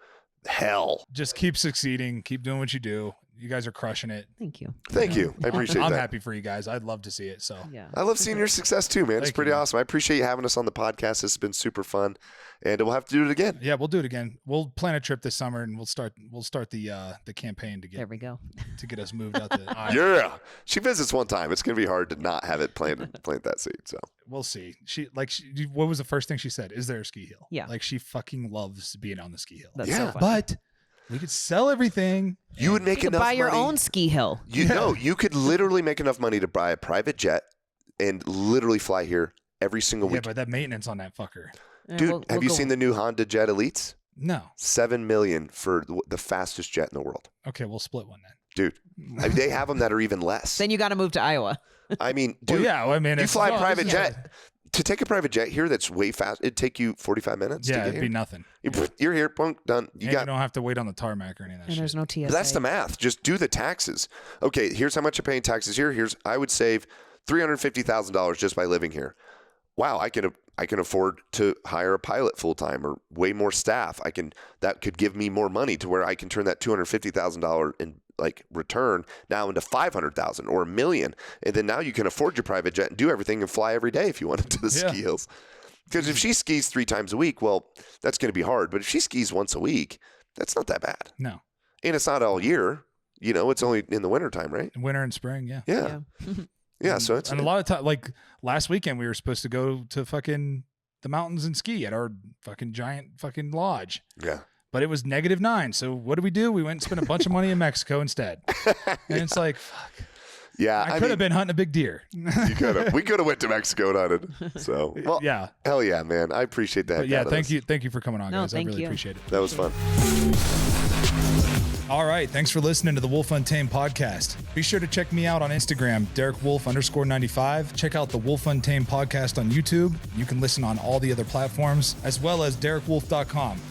hell. Just keep succeeding. Keep doing what you do. You guys are crushing it. Thank you. Thank you. I appreciate I'm that. happy for you guys. I'd love to see it. So Yeah. I love seeing your success too, man. It's Thank pretty you, man. awesome. I appreciate you having us on the podcast. This has been super fun, and we'll have to do it again. yeah, we'll do it again. We'll plan a trip this summer and we'll start the campaign to There we go. get us moved out to Yeah, she visits one time. It's gonna be hard to not have it plant that seed. So we'll see. What was the first thing she said? Is there a ski hill? Yeah. Like she fucking loves being on the ski hill. That's Yeah. so funny. But we could sell everything. you would make You could enough buy your money. own ski hill. You could literally make enough money to buy a private jet and literally fly here every single Yeah, week. but that maintenance on that fucker. Dude, have you seen the new Honda Jet Elites? No. $7 million for the fastest jet in the world. Okay, we'll split one then. Dude, I mean, they have them that are even less. Then you got to move to Iowa. I mean, dude, Well, yeah, I mean, you it's- fly a well, private yeah. jet. To take a private jet here that's way fast, it'd take you 45 minutes to Yeah, get it'd here. be nothing. You're here, boom, done. You You got. don't have to wait on the tarmac or any of that And shit. there's no TSA. But that's the math. Just do the taxes. Okay, here's how much you're paying taxes here. I would save $350,000 just by living here. Wow, I can afford to hire a pilot full time or way more staff. That could give me more money to where I can turn that $250,000 in return now into $500,000 or $1 million, and then now you can afford your private jet and do everything and fly every day if you wanted to the ski hills. Because if she skis 3 times a week, well, that's going to be hard. But if she skis once a week, that's not that bad. No. And it's not all year. It's only in the wintertime, right? Winter and spring, yeah. Yeah. Yeah. So it's and a lot of time, like last weekend, we were supposed to go to fucking the mountains and ski at our fucking giant fucking lodge. Yeah. But it was -9. So what do? We went and spent a bunch of money in Mexico instead. And it's like, fuck. Yeah. I could have been hunting a big deer. You could have. We could have went to Mexico and hunted. So, well, Yeah. hell yeah, man. I appreciate that. But yeah, thank you for coming on, No, guys. I thank really you. appreciate it. That was fun. All right. Thanks for listening to the Wolf Untamed podcast. Be sure to check me out on Instagram, DerekWolf_95. Check out the Wolf Untamed podcast on YouTube. You can listen on all the other platforms, as well as DerekWolf.com.